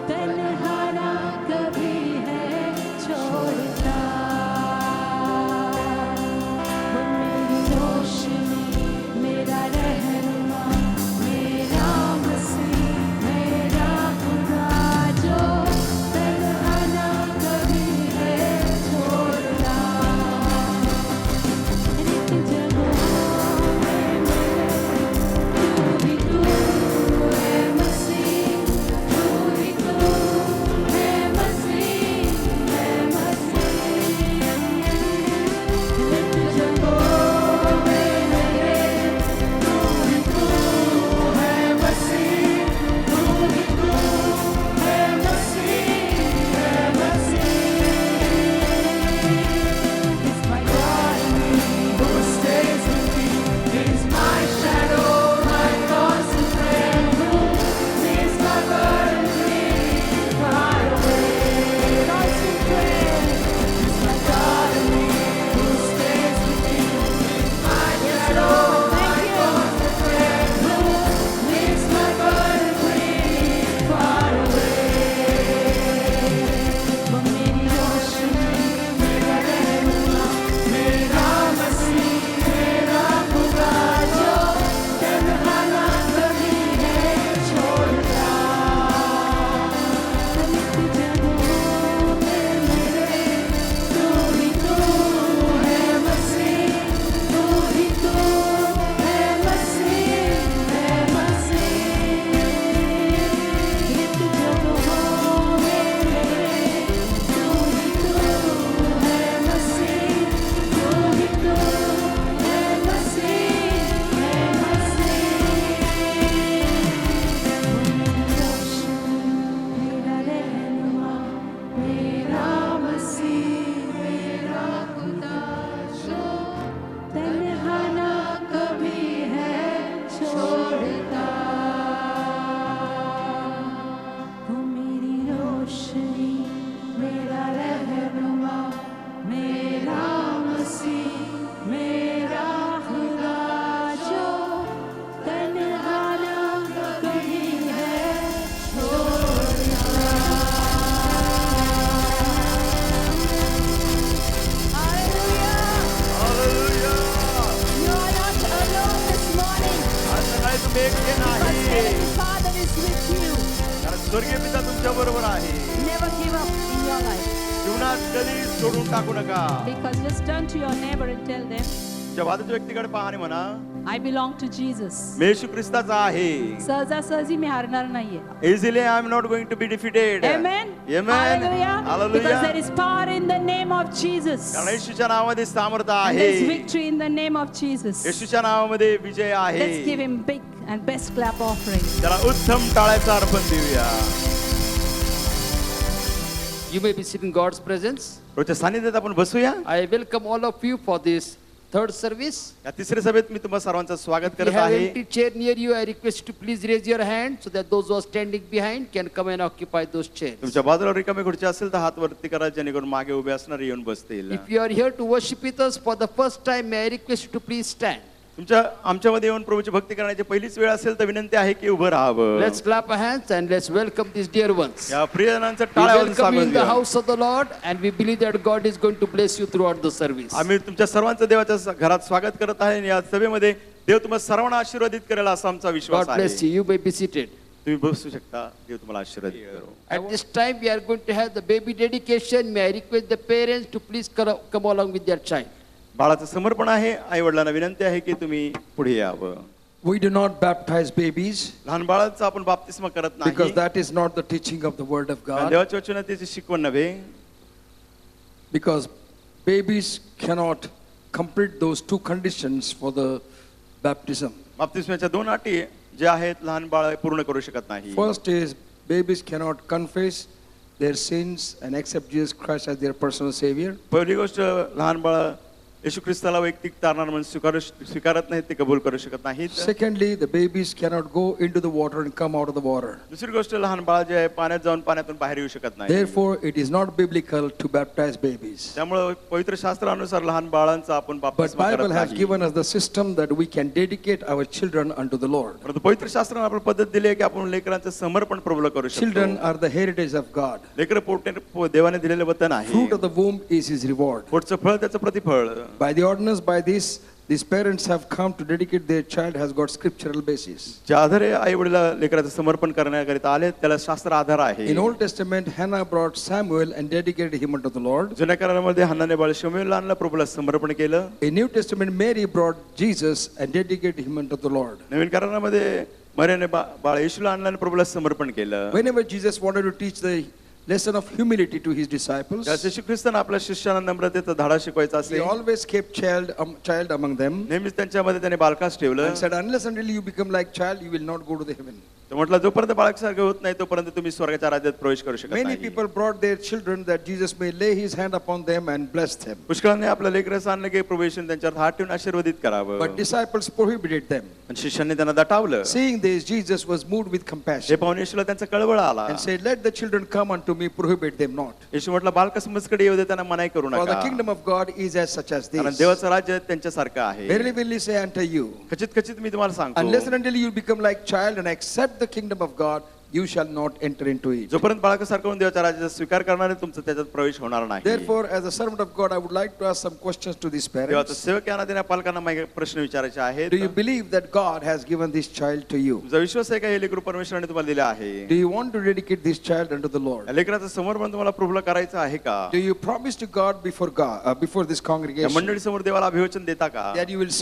[SPEAKER 1] तन्हा ना कभी है छोड़ता. वो मेरी रोशनी, मेरा रहनुमा, मेरा मसीह, मेरा खुदा, जो तन्हा ना कभी है छोड़ता. रिक्त जगहों में तू है मसीह, तू ही तू है मसीह, है मसीह. रिक्त जगहों में तू ही तू है मसीह, तू ही तू है मसीह, है मसीह. It's my God in me who stays with me. He's my shadow, my constant friend, who leaves my burden free, far away. Constant friend. It's my God in me who stays with me. He's my shadow, my constant friend, who leaves my burden free, far away. वो मेरी रोशनी, मेरा रहनुमा, मेरा मसीह, मेरा खुदा, जो तन्हा ना कभी है छोड़ता. रिक्त जगहों में मेरे तू ही तू है मसीह, तू ही तू है मसीह, है मसीह. रिक्त जगहों में मेरे तू ही तू है मसीह, तू ही तू है मसीह, है मसीह. मेरा रहनुमा, मेरा मसीह, मेरा खुदा, जो तन्हा ना कभी है छोड़ता. वो मेरी रोशनी, मेरा रहनुमा, मेरा मसीह, मेरा खुदा, जो तन्हा ना कभी है छोड़ता. Hallelujah!
[SPEAKER 2] Hallelujah!
[SPEAKER 1] You are not alone this morning.
[SPEAKER 2] आज सकाळी तुम्ही एकटे
[SPEAKER 1] Because
[SPEAKER 2] नाही,
[SPEAKER 1] Heavenly Father is with you.
[SPEAKER 2] कारण स्वर्गीय पिता तुमच्या बरोबर आहे.
[SPEAKER 1] Never give up in your life.
[SPEAKER 2] जीवनात कधी सोडून टाकू नका.
[SPEAKER 1] Because just turn to your neighbor and tell them,
[SPEAKER 2] तुमच्या बाजूच्या व्यक्तीकडे पहा आणि म्हणा,
[SPEAKER 1] I belong to Jesus.
[SPEAKER 2] मी येशू ख्रिस्ताचा आहे.
[SPEAKER 1] सहजासहजी मी हारणार नाहीये.
[SPEAKER 2] Easily I am not going to be defeated.
[SPEAKER 1] Amen.
[SPEAKER 2] Amen.
[SPEAKER 1] Hallelujah. Because
[SPEAKER 2] Hallelujah.
[SPEAKER 1] there is power in the name of Jesus.
[SPEAKER 2] कारण येशूच्या नावामध्ये सामर्थ
[SPEAKER 1] And there is
[SPEAKER 2] आहे.
[SPEAKER 1] victory in the name of Jesus.
[SPEAKER 2] येशूच्या नावामध्ये विजय आहे.
[SPEAKER 1] Let's give him big and best clap offering.
[SPEAKER 2] त्याला उत्तम टाळ्याचा अर्पण देऊया.
[SPEAKER 3] You may be sitting in God's presence.
[SPEAKER 2] रोजच्या सानिध्यात आपण बसूया.
[SPEAKER 3] I welcome all of you for this third service.
[SPEAKER 2] या तिसऱ्या सभेत मी तुम्हा सर्वांचं स्वागत
[SPEAKER 3] If you
[SPEAKER 2] करत
[SPEAKER 3] have
[SPEAKER 2] आहे.
[SPEAKER 3] empty chair near you, I request you to please raise your hand so that those who are standing behind can come and occupy those chairs.
[SPEAKER 2] तुमच्या बाजूला रिकामी खुर्ची असेल तर हात वरती करा, जेणेकरून मागे उभे असणारे येऊन बसतील.
[SPEAKER 3] If you are here to worship with us for the first time, may I request you to please stand.
[SPEAKER 2] तुमच्या आमच्यामध्ये येऊन प्रभूची भक्ती करण्याची पहिलीच वेळ असेल तर विनंती आहे की उभं राहावं.
[SPEAKER 3] Let's clap our hands and let's welcome these dear ones.
[SPEAKER 2] या प्रियजनांचं
[SPEAKER 3] We
[SPEAKER 2] टाळ्या वाजवून
[SPEAKER 3] welcome you
[SPEAKER 2] स्वागत
[SPEAKER 3] in the
[SPEAKER 2] करूया.
[SPEAKER 3] house of the Lord and we believe that God is going to bless you throughout the service.
[SPEAKER 2] आम्ही तुमच्या सर्वांचं देवाच्या घरात स्वागत करत आहे आणि या सभेमध्ये देव तुम्हाला सर्वांना आशीर्वादित करेल असा आमचा विश्वास
[SPEAKER 3] God
[SPEAKER 2] आहे.
[SPEAKER 3] bless you. You may be seated.
[SPEAKER 2] तुम्ही बसू शकता. देव तुम्हाला आशीर्वादित करो.
[SPEAKER 3] At this time, we are going to have the baby dedication. May I request the parents to please come along with their child.
[SPEAKER 2] बाळाचं समर्पण आहे. आई वडिलांना विनंती आहे की तुम्ही पुढे यावं.
[SPEAKER 4] We do not baptize babies
[SPEAKER 2] लहान बाळाचं आपण बाप्तिस्मा करत
[SPEAKER 4] because
[SPEAKER 2] नाही.
[SPEAKER 4] that is not the teaching of the Word of
[SPEAKER 2] कारण
[SPEAKER 4] God.
[SPEAKER 2] देवाच्या वचनात त्याची शिकवण नव्हे.
[SPEAKER 4] Because babies cannot complete those two conditions for the baptism.
[SPEAKER 2] बाप्तिस्म्याच्या दोन अटी जे आहेत लहान बाळ पूर्ण करू शकत नाही.
[SPEAKER 4] First is babies cannot confess their sins and accept Jesus Christ as their personal Savior.
[SPEAKER 2] पहिली गोष्ट लहान बाळ येशू ख्रिस्ताला वैयक्तिक तारणार म्हणून स्वीकारत नाहीत, ते कबूल करू शकत नाहीत.
[SPEAKER 4] Secondly, the babies cannot go into the water and come out of the water.
[SPEAKER 2] दुसरी गोष्ट लहान बाळ जे आहे पाण्यात जाऊन पाण्यातून बाहेर येऊ शकत नाही.
[SPEAKER 4] Therefore, it is not biblical to baptize babies.
[SPEAKER 2] त्यामुळे पवित्र शास्त्रानुसार लहान बाळांचा आपण
[SPEAKER 4] But
[SPEAKER 2] बाप्तिस्मा करत
[SPEAKER 4] Bible has
[SPEAKER 2] नाही.
[SPEAKER 4] given us the system that we can dedicate our children unto the Lord.
[SPEAKER 2] परंतु पवित्र शास्त्राने आपल्याला पद्धत दिली आहे की आपण लेकरांचं समर्पण प्रभूला करू
[SPEAKER 4] Children
[SPEAKER 2] शकतो.
[SPEAKER 4] are the heritage of God.
[SPEAKER 2] लेकर पोटे देवाने दिलेले वतन आहे.
[SPEAKER 4] Fruit of the womb is his reward.
[SPEAKER 2] पोटचं फळ त्याचं प्रतिफळ.
[SPEAKER 4] By the ordinance, by this, these parents have come to dedicate their child has got scriptural basis.
[SPEAKER 2] ज्या आधारे आई वडील लेकराचं समर्पण करण्याकरिता आले त्याला शास्त्र आधार आहे.
[SPEAKER 4] In Old Testament, Hannah brought Samuel and dedicated him unto the Lord.
[SPEAKER 2] जुन्या काळामध्ये हन्नाने बाळ शमूएलला आणलं, प्रभूला समर्पण केलं.
[SPEAKER 4] In New Testament, Mary brought Jesus and dedicated him unto the Lord.
[SPEAKER 2] नवीन काळामध्ये मरियाने बाळ येशूला आणलं आणि प्रभूला समर्पण केलं.
[SPEAKER 4] Whenever Jesus wanted to teach the lesson of humility to his disciples,
[SPEAKER 2] त्या येशू ख्रिस्ताने आपल्या शिष्यांना नम्रतेचा धडा शिकवायचा
[SPEAKER 4] he
[SPEAKER 2] असेल,
[SPEAKER 4] always kept child among them
[SPEAKER 2] नेहमीच त्यांच्यामध्ये त्याने बालकास ठेवलं.
[SPEAKER 4] and said, unless until you become like child, you will not go to the heaven.
[SPEAKER 2] तो म्हटलं जोपर्यंत बाळकासारखं होत नाही तोपर्यंत तुम्ही स्वर्गाच्या राज्यात प्रवेश करू शकत
[SPEAKER 4] Many
[SPEAKER 2] नाही.
[SPEAKER 4] people brought their children that Jesus may lay his hand upon them and bless them.
[SPEAKER 2] पुष्कळांनी आपल्या लेकरांचं आणलं की प्रभू येशूने त्यांच्यावर हात ठेवून आशीर्वादित करावं.
[SPEAKER 4] But disciples prohibited them.
[SPEAKER 2] पण शिष्यांनी त्यांना दटावलं.
[SPEAKER 4] Seeing this, Jesus was moved with
[SPEAKER 2] hey
[SPEAKER 4] compassion
[SPEAKER 2] पाहून येशूला त्यांचा कळवळ आला.
[SPEAKER 4] and said, let the children come unto me, prohibit them not.
[SPEAKER 2] येशू म्हटलं बालकासमजकडे येऊ दे, त्यांना मनाई करू
[SPEAKER 4] For the
[SPEAKER 2] नका.
[SPEAKER 4] kingdom of God is as such as
[SPEAKER 2] कारण
[SPEAKER 4] this.
[SPEAKER 2] देवाचं राज्य त्यांच्यासारखं आहे.
[SPEAKER 4] Verily, verily say unto you,
[SPEAKER 2] खचित खचित मी तुम्हाला सांगतो,
[SPEAKER 4] unless and until you become like child and accept the kingdom of God, you shall not enter into it.
[SPEAKER 2] जोपर्यंत बाळकासारखं होऊन देवाच्या राज्याचा स्वीकार करणार आहे तुमचा त्याच्यात प्रवेश होणार नाही.
[SPEAKER 4] Therefore, as a servant of God, I would like to ask some questions to these
[SPEAKER 2] देवाचा
[SPEAKER 4] parents.
[SPEAKER 2] सेवक या नात्याने पालकांना काही प्रश्न विचारायचे आहेत.
[SPEAKER 4] Do you believe that God has given this child to you?
[SPEAKER 2] तुमचा विश्वास आहे का हे लेकरू परमेश्वराने तुम्हाला दिले आहे?
[SPEAKER 4] Do you want to dedicate this child unto the Lord?
[SPEAKER 2] या लेकराचं समर्पण तुम्हाला प्रभूला करायचं आहे का?
[SPEAKER 4] Do you promise to God before this
[SPEAKER 2] या
[SPEAKER 4] congregation
[SPEAKER 2] मंडळी समोर देवाला अभिवचन देता का?
[SPEAKER 4] that you will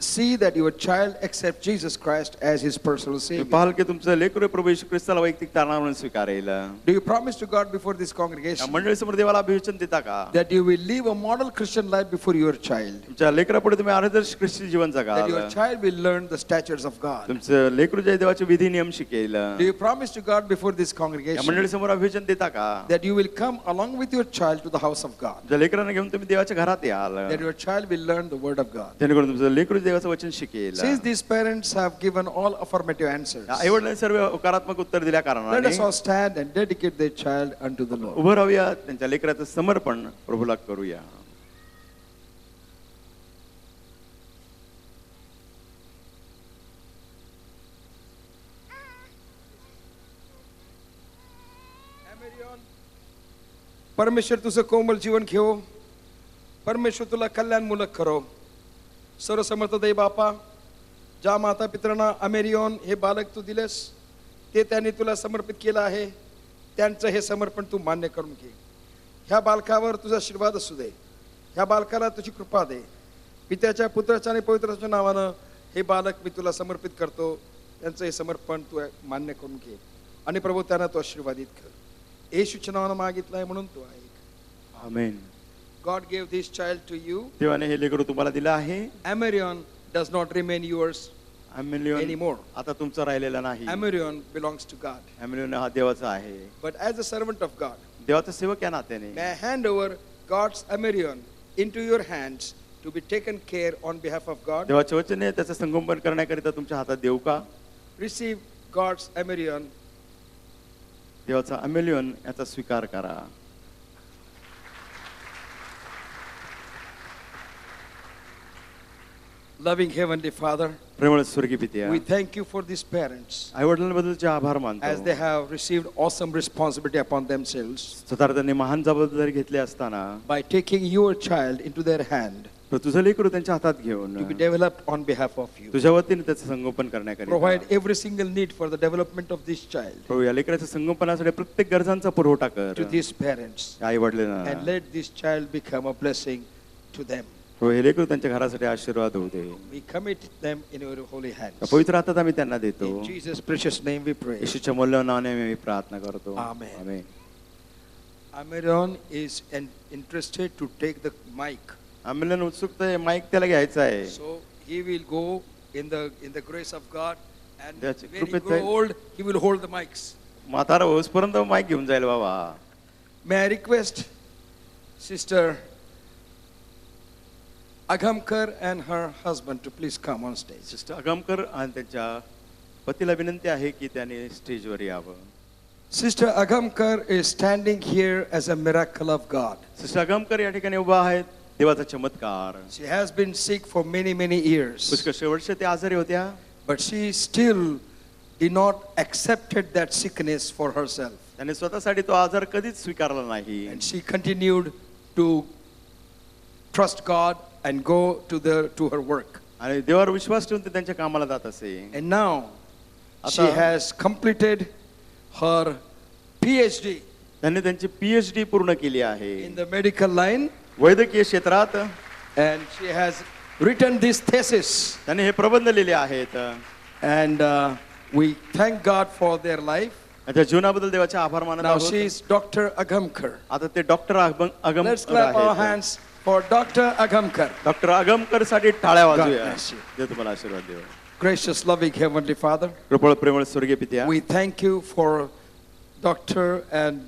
[SPEAKER 4] see that your child accepts Jesus Christ as his personal
[SPEAKER 2] तुम्ही
[SPEAKER 4] Savior?
[SPEAKER 2] पाहाल की तुमचं लेकरू प्रभू येशू ख्रिस्ताला वैयक्तिक तारणावर म्हणून स्वीकारेल.
[SPEAKER 4] Do you promise to God before this
[SPEAKER 2] या
[SPEAKER 4] congregation
[SPEAKER 2] मंडळी समोर देवाला अभिवचन देता का?
[SPEAKER 4] that you will live a model Christian life before your child?
[SPEAKER 2] तुमच्या लेकरापुढे तुम्ही आदर्श ख्रिस्ती जीवन
[SPEAKER 4] That
[SPEAKER 2] जगाल.
[SPEAKER 4] your child will learn the statutes of God?
[SPEAKER 2] तुमचं लेकरू जे देवाचे विधी नियम शिकेल.
[SPEAKER 4] Do you promise to God before this
[SPEAKER 2] या
[SPEAKER 4] congregation
[SPEAKER 2] मंडळी समोर अभिवचन देता का?
[SPEAKER 4] that you will come along with your child to the house of God?
[SPEAKER 2] तुमच्या लेकरांना घेऊन तुम्ही देवाच्या घरात याल.
[SPEAKER 4] That your child will learn the word of God?
[SPEAKER 2] जेणेकरून तुमचं लेकरू देवाचं वचन शिकेल.
[SPEAKER 4] Since these parents have given all affirmative answers,
[SPEAKER 2] आई वडिलांनी सर्व होकारात्मक उत्तर दिल्या
[SPEAKER 4] let us
[SPEAKER 2] कारणाने
[SPEAKER 4] all stand and dedicate their child unto the Lord.
[SPEAKER 2] उभं राहूया, त्यांच्या लेकराचं समर्पण प्रभूला करूया.
[SPEAKER 4] परमेश्वर तुझं कोमल जीवन घेव, परमेश्वर तुला कल्याणमूलक करो. सर्वसमर्थ दे बापा, ज्या माता पितरांना अमेरियन हे बालक तू दिलेस ते त्यांनी तुला समर्पित केलं आहे, त्यांचं हे समर्पण तू मान्य करून घे. ह्या बालकावर तुझा आशीर्वाद असू दे, ह्या बालकाला तुझी कृपा दे. पित्याच्या पुत्राच्या आणि पवित्राच्या नावानं हे बालक मी तुला समर्पित करतो, त्यांचं हे समर्पण तू मान्य करून घे आणि प्रभू त्यांना तू आशीर्वादित कर. येशूच्या नावानं मागितलंय म्हणून तू ऐक.
[SPEAKER 2] आमेन.
[SPEAKER 4] God gave this child to you.
[SPEAKER 2] देवाने हे लेकरू तुम्हाला दिलं आहे.
[SPEAKER 4] Amarion does not remain yours
[SPEAKER 2] अमेलियन
[SPEAKER 4] anymore.
[SPEAKER 2] आता तुमचं राहिलेलं नाही.
[SPEAKER 4] Amarion belongs to God.
[SPEAKER 2] अमेलियन हा देवाचा आहे.
[SPEAKER 4] But as a servant of God,
[SPEAKER 2] देवाचा सेवक या नात्याने
[SPEAKER 4] may I hand over God's Amarion into your hands to be taken care on behalf of God?
[SPEAKER 2] देवाच्या वचने त्याचं संगोपन करण्याकरिता तुमच्या हातात देऊ का?
[SPEAKER 4] Receive God's Amarion.
[SPEAKER 2] देवाचा अमेलियन याचा स्वीकार करा.
[SPEAKER 4] Loving Heavenly Father,
[SPEAKER 2] प्रेमळ स्वर्गीय पित्या,
[SPEAKER 4] we thank you for these parents
[SPEAKER 2] आई वडिलांबद्दलचे आभार
[SPEAKER 4] as
[SPEAKER 2] मानतो.
[SPEAKER 4] they have received awesome responsibility upon themselves
[SPEAKER 2] स्वतः त्यांनी महान जबाबदारी घेतली असताना
[SPEAKER 4] by taking your child into their hand
[SPEAKER 2] तो तुझं लेकरू त्यांच्या हातात घेऊन
[SPEAKER 4] to be developed on behalf of you.
[SPEAKER 2] तुझ्या वतीने त्याचं संगोपन करण्याकरिता
[SPEAKER 4] Provide every single need for the development of this child
[SPEAKER 2] प्रभू या लेकराच्या संगोपनासाठी प्रत्येक गरजांचा पुरवठा कर
[SPEAKER 4] to these parents
[SPEAKER 2] आई वडिलांना.
[SPEAKER 4] and let this child become a blessing to them.
[SPEAKER 2] प्रभू हे लेकरू त्यांच्या घरासाठी आशीर्वाद होऊ दे.
[SPEAKER 4] We commit them in your holy hands.
[SPEAKER 2] पवित्र हातात आम्ही त्यांना देतो.
[SPEAKER 4] In Jesus' precious name we pray.
[SPEAKER 2] येशूच्या मौल्यवान नावाने मी प्रार्थना करतो.
[SPEAKER 4] Amen.
[SPEAKER 2] Amen.
[SPEAKER 4] Amiron is interested to take the mic.
[SPEAKER 2] आम्हाला उत्सुकता आहे, माईक त्याला घ्यायचा आहे.
[SPEAKER 4] So he will go in the grace of God, and
[SPEAKER 2] That's
[SPEAKER 4] when he
[SPEAKER 2] stupid
[SPEAKER 4] grow
[SPEAKER 2] thing.
[SPEAKER 4] old, he will hold the mics.
[SPEAKER 2] म्हातारा होसपर्यंत mike घेऊन जाईल बाबा.
[SPEAKER 4] May I request Sister Agamkar and her husband to please come on stage.
[SPEAKER 2] Sister Agamkar आणि त्यांच्या पतीला विनंती आहे की त्याने स्टेजवर यावं.
[SPEAKER 4] Sister Agamkar is standing here as a miracle of God.
[SPEAKER 2] Sister Agamkar या ठिकाणी उभा आहेत, देवाचा चमत्कार.
[SPEAKER 4] She has been sick for many years,
[SPEAKER 2] पुष्कळ वर्ष ते आजारी होत्या,
[SPEAKER 4] but she still did not accepted that sickness for herself,
[SPEAKER 2] त्याने स्वतःसाठी तो आजार कधीच स्वीकारला नाही.
[SPEAKER 4] and she continued to trust God and go to her work.
[SPEAKER 2] आणि देवावर विश्वास ठेवून ते त्यांच्या कामाला जात असे.
[SPEAKER 4] And now she
[SPEAKER 2] आता-
[SPEAKER 4] has completed her PhD
[SPEAKER 2] त्यांनी त्यांची PhD पूर्ण केली आहे
[SPEAKER 4] in the medical line,
[SPEAKER 2] वैद्यकीय क्षेत्रात.
[SPEAKER 4] and she has written this thesis,
[SPEAKER 2] त्यांनी हे प्रबंध लिहिले आहेत.
[SPEAKER 4] and we thank God for their life.
[SPEAKER 2] त्यांच्या जीवनाबद्दल देवाचे आभार मानत
[SPEAKER 4] Now
[SPEAKER 2] आहोत.
[SPEAKER 4] she is Dr. Agamkar.
[SPEAKER 2] आता ते डॉक्टर
[SPEAKER 4] Let's clap our
[SPEAKER 2] अगमकर आहेत.
[SPEAKER 4] hands for Dr. Agamkar.
[SPEAKER 2] Doctor Agamkar साठी टाळ्या वाजूया.
[SPEAKER 4] bless you.
[SPEAKER 2] देव तुम्हाला आशीर्वाद देव.
[SPEAKER 4] Gracious, loving Heavenly Father,
[SPEAKER 2] कृपळ प्रेमळ स्वर्गीय पित्या,
[SPEAKER 4] we thank you for Dr. and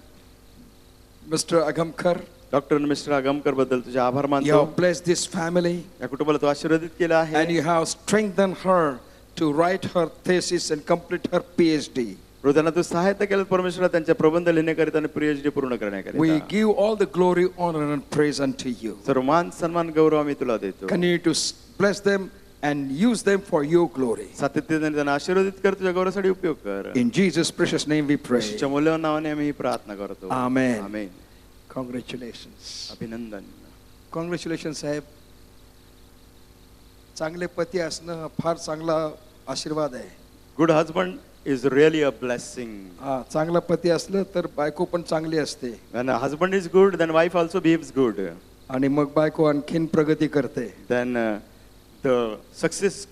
[SPEAKER 4] Mr. Agamkar.
[SPEAKER 2] Doctor mister Agamkar बद्दल तुझे आभार
[SPEAKER 4] You
[SPEAKER 2] मानतो.
[SPEAKER 4] have blessed this family,
[SPEAKER 2] या कुटुंबाला तू आशीर्वादित केलं
[SPEAKER 4] and
[SPEAKER 2] आहे.
[SPEAKER 4] you have strengthened her to write her thesis and complete her PhD.
[SPEAKER 2] प्रभू, त्यांना तू सहायता केलं परमेश्वरा त्यांच्या प्रबंध लिहिण्याकरिता आणि PhD पूर्ण
[SPEAKER 4] We
[SPEAKER 2] करण्याकरिता.
[SPEAKER 4] give all the glory, honor, and praise unto you.
[SPEAKER 2] सर्व मान सन्मान गौरव आम्ही तुला देतो.
[SPEAKER 4] Continue to bless them and use them for your glory.
[SPEAKER 2] सातत्याने त्यांना आशीर्वादित कर, तुझ्या गौरवासाठी उपयोग कर.
[SPEAKER 4] In Jesus' precious name we pray.
[SPEAKER 2] येशूच्या मौल्यवान नावाने आम्ही ही प्रार्थना करतो.
[SPEAKER 4] Amen.
[SPEAKER 2] आमेन.
[SPEAKER 4] Congratulations.
[SPEAKER 2] अभिनंदन.
[SPEAKER 4] Congratulations, साहेब. चांगले पती असणं हा फार चांगला आशीर्वाद आहे.
[SPEAKER 2] Good husband is really a blessing.
[SPEAKER 4] हा, चांगला पती असलं तर बायको पण चांगली असते,
[SPEAKER 2] When a husband is good, then wife also behaves good.
[SPEAKER 4] आणि मग बायको आणखीन प्रगती करते,
[SPEAKER 2] Then the success,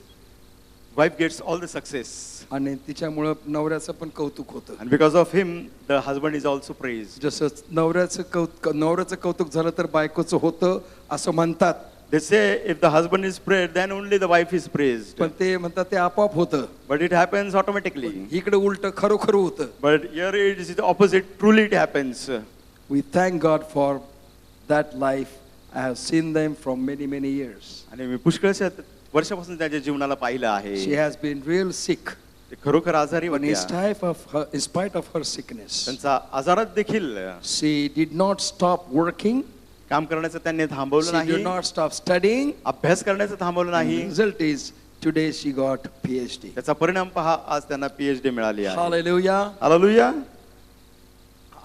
[SPEAKER 2] wife gets all the success.
[SPEAKER 4] आणि तिच्यामुळं नवऱ्याचं पण कौतुक होतं.
[SPEAKER 2] And because of him, the husband is also praised.
[SPEAKER 4] जसं नवऱ्याचं कौतुक झालं तर बायकोचं होतं असं म्हणतात,
[SPEAKER 2] They say if the husband is praised, then only the wife is praised.
[SPEAKER 4] पण ते म्हणतात ते आपोआप होतं.
[SPEAKER 2] But it happens automatically.
[SPEAKER 4] इकडे उलट खरोखर होतं.
[SPEAKER 2] But here it is the opposite. Truly it happens.
[SPEAKER 4] We thank God for that life. I have seen them from many years.
[SPEAKER 2] आणि मी पुष्कळशा वर्षापासून त्याच्या जीवनाला पाहिलं आहे.
[SPEAKER 4] She has been real sick.
[SPEAKER 2] ते खरोखर आजारी
[SPEAKER 4] But
[SPEAKER 2] होत्या.
[SPEAKER 4] in spite of her sickness,
[SPEAKER 2] त्यांचा आजारात देखील
[SPEAKER 4] she did not stop working.
[SPEAKER 2] काम करण्याचं त्यांनी थांबवलं
[SPEAKER 4] She did
[SPEAKER 2] नाही.
[SPEAKER 4] not stop studying.
[SPEAKER 2] अभ्यास करण्याचं थांबवलं
[SPEAKER 4] The
[SPEAKER 2] नाही.
[SPEAKER 4] result is today she got PhD.
[SPEAKER 2] त्याचा परिणाम पहा, आज त्यांना PhD मिळाली आहे.
[SPEAKER 4] Hallelujah.
[SPEAKER 2] Hallelujah.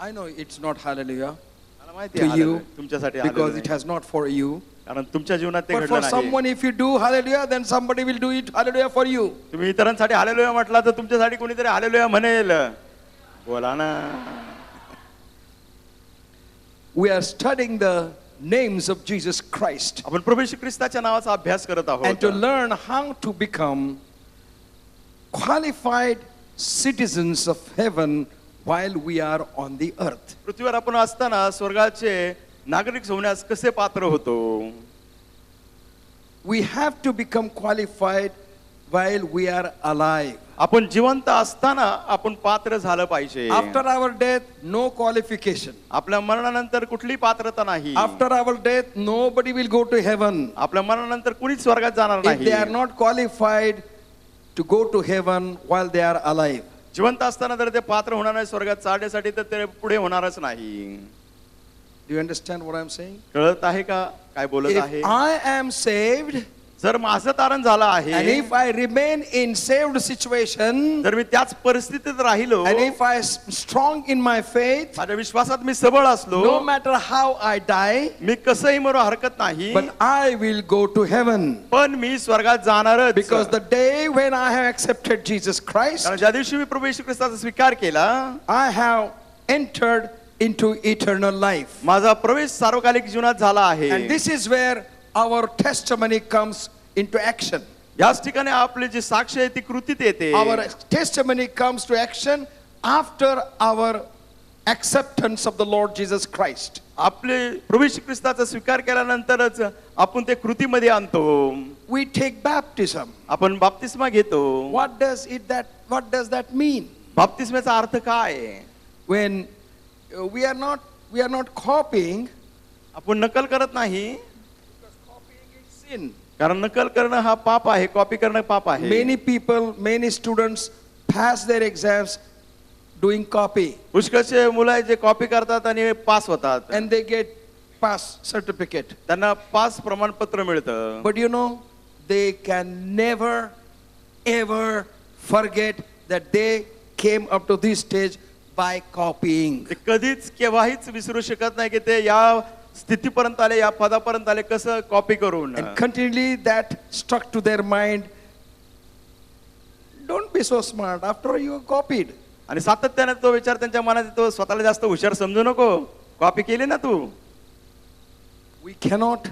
[SPEAKER 4] I know it's not hallelujah
[SPEAKER 2] मला माहिती
[SPEAKER 4] to
[SPEAKER 2] आहे
[SPEAKER 4] you
[SPEAKER 2] हालेलुया. तुमच्यासाठी
[SPEAKER 4] because
[SPEAKER 2] हालेलुया
[SPEAKER 4] it
[SPEAKER 2] नाही.
[SPEAKER 4] has not for you.
[SPEAKER 2] कारण तुमच्या जीवनात ते
[SPEAKER 4] But for
[SPEAKER 2] घडलं नाही.
[SPEAKER 4] someone, if you do hallelujah, then somebody will do it hallelujah for you.
[SPEAKER 2] तुम्ही इतरांसाठी हालेलुया म्हटला तर तुमच्यासाठी कोणीतरी हालेलुया म्हणेल. बोला ना.
[SPEAKER 4] We are studying the names of Jesus Christ
[SPEAKER 2] आपण प्रभू येशू ख्रिस्ताच्या नावाचा अभ्यास करत
[SPEAKER 4] and to
[SPEAKER 2] आहोत.
[SPEAKER 4] learn how to become qualified citizens of heaven while we are on the earth.
[SPEAKER 2] पृथ्वीवर आपण असताना स्वर्गाचे नागरिक होण्यास कसे पात्र होतो.
[SPEAKER 4] We have to become qualified while we are alive.
[SPEAKER 2] आपण जिवंत असताना आपण पात्र झालं पाहिजे.
[SPEAKER 4] After our death, no qualification.
[SPEAKER 2] आपल्या मरणानंतर कुठली पात्रता नाही.
[SPEAKER 4] After our death, nobody will go to heaven.
[SPEAKER 2] आपल्या मरणानंतर कुणीच स्वर्गात जाणार
[SPEAKER 4] If they are
[SPEAKER 2] नाही.
[SPEAKER 4] not qualified to go to heaven while they are alive.
[SPEAKER 2] जिवंत असताना जर ते पात्र होणार नाही स्वर्गात चालण्यासाठी तर ते पुढे होणारच नाही.
[SPEAKER 4] Do you understand what I'm saying?
[SPEAKER 2] कळत आहे का काय बोलत
[SPEAKER 4] If
[SPEAKER 2] आहे.
[SPEAKER 4] I am saved,
[SPEAKER 2] जर माझं तारण झालं
[SPEAKER 4] and
[SPEAKER 2] आहे
[SPEAKER 4] if I remain in saved situation,
[SPEAKER 2] जर मी त्याच परिस्थितीत राहिलो
[SPEAKER 4] and if I am strong in my faith,
[SPEAKER 2] माझ्या विश्वासात मी सबळ असलो
[SPEAKER 4] no matter how I die,
[SPEAKER 2] मी कसंही मरू हरकत नाही
[SPEAKER 4] but I will go to heaven.
[SPEAKER 2] पण मी स्वर्गात जाणारच
[SPEAKER 4] Because the day when I have accepted Jesus Christ,
[SPEAKER 2] कारण ज्या दिवशी मी प्रभू येशू ख्रिस्ताचा स्वीकार केला
[SPEAKER 4] I have entered into eternal life.
[SPEAKER 2] माझा प्रवेश सार्वकालिक जीवनात झाला आहे
[SPEAKER 4] And this is where our testimony comes into action.
[SPEAKER 2] याच ठिकाणी आपली जी साक्ष आहे ती कृतीत येते
[SPEAKER 4] Our testimony comes to action after our acceptance of the Lord Jesus Christ.
[SPEAKER 2] आपले प्रभू येशू ख्रिस्ताचा स्वीकार केल्यानंतरच आपण ते कृतीमध्ये आणतो
[SPEAKER 4] We take baptism.
[SPEAKER 2] आपण बाप्तिस्मा घेतो
[SPEAKER 4] What does that mean?
[SPEAKER 2] बाप्तिस्म्याचा अर्थ काय आहे?
[SPEAKER 4] When we are not copying,
[SPEAKER 2] आपण नकल करत नाही
[SPEAKER 4] because copying is sin.
[SPEAKER 2] कारण नकल करणं हा पाप आहे कॉपी करणं पाप आहे
[SPEAKER 4] Many people, many students pass their exams doing copy
[SPEAKER 2] पुष्कळचे मुलं आहेत जे कॉपी करतात आणि पास होतात
[SPEAKER 4] and they get pass certificate.
[SPEAKER 2] त्यांना पास प्रमाणपत्र मिळतं
[SPEAKER 4] But you know, they can never ever forget that they came up to this stage by copying.
[SPEAKER 2] ते कधीच केव्हाहीच विसरू शकत नाही की ते या स्थितीपर्यंत आले या पदापर्यंत आले कसं कॉपी करून
[SPEAKER 4] And continually that struck to their mind. Don't be so smart. After all, you copied.
[SPEAKER 2] आणि सातत्याने तो विचार त्यांच्या मनात येतो स्वतःला जास्त हुशार समजू नको कॉपी केली ना तू
[SPEAKER 4] We cannot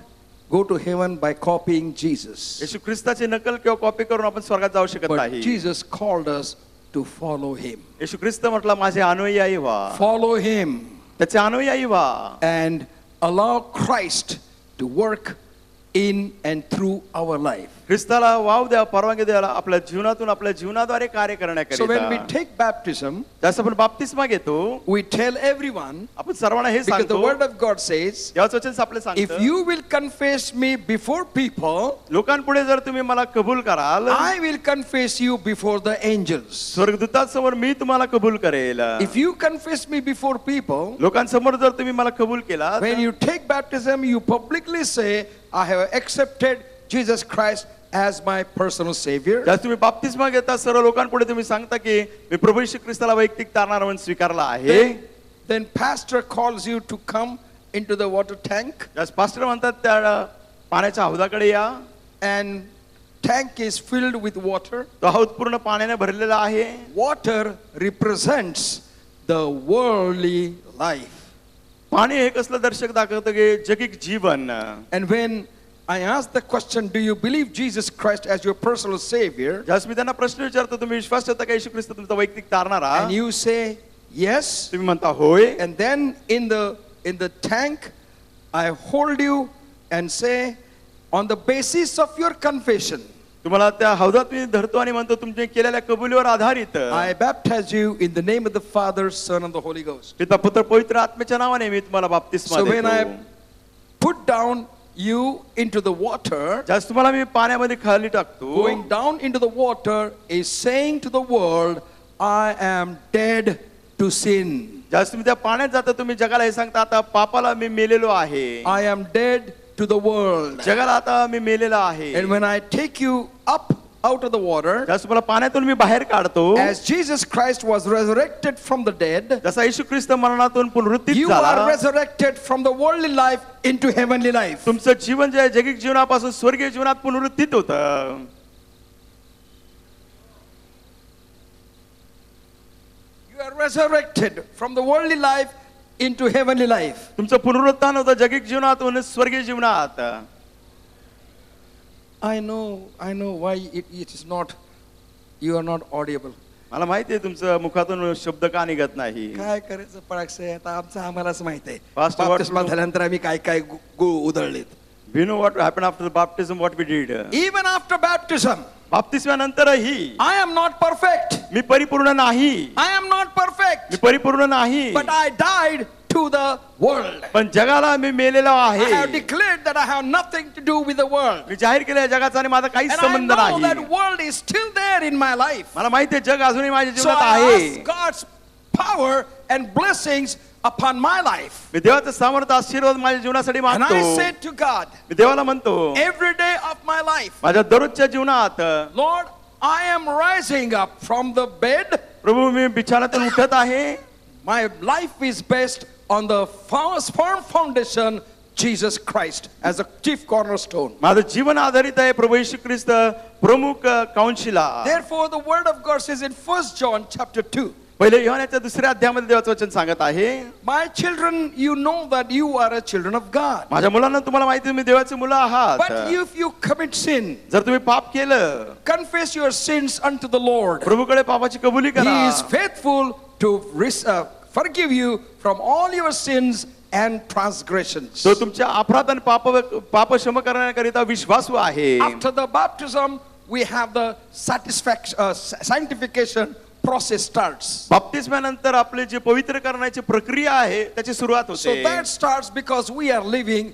[SPEAKER 4] go to heaven by copying Jesus.
[SPEAKER 2] येशू ख्रिस्ताची नकल किंवा कॉपी करून आपण स्वर्गात जाऊ शकत
[SPEAKER 4] But
[SPEAKER 2] नाही
[SPEAKER 4] Jesus called us to follow him.
[SPEAKER 2] येशू ख्रिस्त म्हटला माझे अनुयायी व्हा
[SPEAKER 4] Follow him
[SPEAKER 2] त्याचे अनुयायी व्हा
[SPEAKER 4] and allow Christ to work in and through our life.
[SPEAKER 2] ख्रिस्ताला वाव द्या परवानगी द्यायला आपल्या जीवनातून आपल्या जीवनाद्वारे कार्य
[SPEAKER 4] So when we
[SPEAKER 2] करण्याकरिता
[SPEAKER 4] take baptism,
[SPEAKER 2] जसं आपण बाप्तिस्मा घेतो
[SPEAKER 4] we tell everyone,
[SPEAKER 2] आपण सर्वांना हे
[SPEAKER 4] because the
[SPEAKER 2] सांगतो
[SPEAKER 4] word of God says,
[SPEAKER 2] याच वचन आपले
[SPEAKER 4] if
[SPEAKER 2] सांगतो
[SPEAKER 4] you will confess me before people,
[SPEAKER 2] लोकांपुढे जर तुम्ही मला कबूल कराल
[SPEAKER 4] I will confess you before the angels.
[SPEAKER 2] स्वर्गदूतांसमोर मी तुम्हाला कबूल करेल
[SPEAKER 4] If you confess me before people,
[SPEAKER 2] लोकांसमोर जर तुम्ही मला कबूल केला
[SPEAKER 4] when you take baptism, you publicly say, I have accepted Jesus Christ as my personal savior.
[SPEAKER 2] ज्यास तुम्ही बाप्तिस्मा घेता सर्व लोकांपुढे तुम्ही सांगता की मी प्रभू येशू ख्रिस्ताला वैयक्तिक तारणारा म्हणून स्वीकारला आहे
[SPEAKER 4] Then pastor calls you to come into the water tank,
[SPEAKER 2] ज्यास पास्टर म्हणतात त्या पाण्याच्या हौदाकडे या
[SPEAKER 4] and tank is filled with water.
[SPEAKER 2] तो हौद पूर्ण पाण्याने भरलेला आहे
[SPEAKER 4] Water represents the worldly life.
[SPEAKER 2] पाणी हे कसलं दर्शक दाखवतं की जगिक जीवन
[SPEAKER 4] And when I ask the question, do you believe Jesus Christ as your personal savior?
[SPEAKER 2] ज्यास मी त्यांना प्रश्न विचारतो तुम्ही विश्वास ठेवता का येशू ख्रिस्त तुमचा वैयक्तिक तारणारा
[SPEAKER 4] And you say yes.
[SPEAKER 2] तुम्ही म्हणता होय
[SPEAKER 4] And then in the tank, I hold you and say, on the basis of your confession,
[SPEAKER 2] तुम्हाला त्या हौदात मी धरतो आणि म्हणतो तुमच्या केलेल्या कबुलीवर आधारित
[SPEAKER 4] I baptize you in the name of the Father, Son, and the Holy Ghost.
[SPEAKER 2] पिता पुत्र पवित्र आत्म्याच्या नावाने मी तुम्हाला बाप्तिस्मा
[SPEAKER 4] So when I
[SPEAKER 2] देतो
[SPEAKER 4] put down you into the water,
[SPEAKER 2] ज्यास तुम्हाला मी पाण्यामध्ये खाली टाकतो
[SPEAKER 4] going down into the water is saying to the world, I am dead to sin.
[SPEAKER 2] ज्यास तुम्ही त्या पाण्यात जाता तुम्ही जगाला हे सांगता आता पापाला मी मेलेलो आहे
[SPEAKER 4] I am dead to the world.
[SPEAKER 2] जगाला आता मी मेलेला आहे
[SPEAKER 4] And when I take you up out of the water,
[SPEAKER 2] ज्यास तुम्हाला पाण्यातून मी बाहेर काढतो
[SPEAKER 4] as Jesus Christ was resurrected from the dead,
[SPEAKER 2] जसा येशू ख्रिस्त मरणातून पुनरुत्थित
[SPEAKER 4] you are
[SPEAKER 2] झाला
[SPEAKER 4] resurrected from the worldly life into heavenly life.
[SPEAKER 2] तुमचं जीवन जे आहे जगिक जीवनापासून स्वर्गीय जीवनात पुनरुत्थित होतं
[SPEAKER 4] You are resurrected from the worldly life into heavenly life.
[SPEAKER 2] तुमचं पुनरुत्थान होतं जगिक जीवनातून स्वर्गीय जीवनात
[SPEAKER 4] I know why it is not, you are not audible.
[SPEAKER 2] मला माहिती आहे तुमचं मुखातून शब्द का निघत नाही
[SPEAKER 4] काय करायचं पराक्षय आता आमचं आम्हालाच माहित आहे.
[SPEAKER 2] Pastor, what-
[SPEAKER 4] बाप्तिस्मा झाल्यानंतर आम्ही काय काय गुळ उधळलेत.
[SPEAKER 2] We know what happened after the baptism, what we did.
[SPEAKER 4] Even after baptism,
[SPEAKER 2] बाप्तिस्म्यानंतरही
[SPEAKER 4] I am not perfect.
[SPEAKER 2] मी परिपूर्ण नाही
[SPEAKER 4] I am not perfect.
[SPEAKER 2] मी परिपूर्ण नाही
[SPEAKER 4] But I died to the world.
[SPEAKER 2] पण जगाला मी मेलेलो
[SPEAKER 4] I have
[SPEAKER 2] आहे
[SPEAKER 4] declared that I have nothing to do with the world.
[SPEAKER 2] मी जाहीर केलं या जगाचा आणि माझा काहीच
[SPEAKER 4] And I
[SPEAKER 2] संबंध
[SPEAKER 4] know that
[SPEAKER 2] नाही
[SPEAKER 4] world is still there in my life.
[SPEAKER 2] मला माहिती आहे जग अजूनही माझ्या
[SPEAKER 4] So
[SPEAKER 2] जीवनात
[SPEAKER 4] I
[SPEAKER 2] आहे
[SPEAKER 4] ask God's power and blessings upon my life.
[SPEAKER 2] मी देवाचं सामर्थ्य आशीर्वाद माझ्या जीवनासाठी
[SPEAKER 4] And I
[SPEAKER 2] मागतो.
[SPEAKER 4] say to God,
[SPEAKER 2] मी देवाला म्हणतो
[SPEAKER 4] every day of my life,
[SPEAKER 2] माझ्या दररोजच्या जीवनात
[SPEAKER 4] Lord, I am rising up from the bed.
[SPEAKER 2] प्रभू मी बिछाण्यातून उठत आहे.
[SPEAKER 4] My life is based on the firm foundation, Jesus Christ, as a chief cornerstone.
[SPEAKER 2] माझं जीवन आधारित आहे प्रभू येशू ख्रिस्त प्रमुख काउन्सिला.
[SPEAKER 4] Therefore, the word of God says in 1 John chapter 2,
[SPEAKER 2] पहिले योहानाच्या दुसऱ्या अध्यायामध्ये देवाचं वचन सांगत आहे,
[SPEAKER 4] my children, you know that you are a children of God.
[SPEAKER 2] माझ्या मुलांना तुम्हाला माहिती आहे, तुम्ही देवाची मुलं आहात.
[SPEAKER 4] But if you commit sin,
[SPEAKER 2] जर तुम्ही पाप केलं,
[SPEAKER 4] confess your sins unto the Lord.
[SPEAKER 2] प्रभूकडे पापाची कबुली करा.
[SPEAKER 4] He is faithful to forgive you from all your sins and transgressions.
[SPEAKER 2] तो तुमच्या अपराध आणि पाप क्षम करण्याकरिता विश्वासू आहे.
[SPEAKER 4] After the baptism, we have the sanctification process starts.
[SPEAKER 2] बाप्तिस्मानंतर आपले जे पवित्र करण्याची प्रक्रिया आहे त्याची सुरुवात
[SPEAKER 4] So
[SPEAKER 2] होते.
[SPEAKER 4] that starts because we are living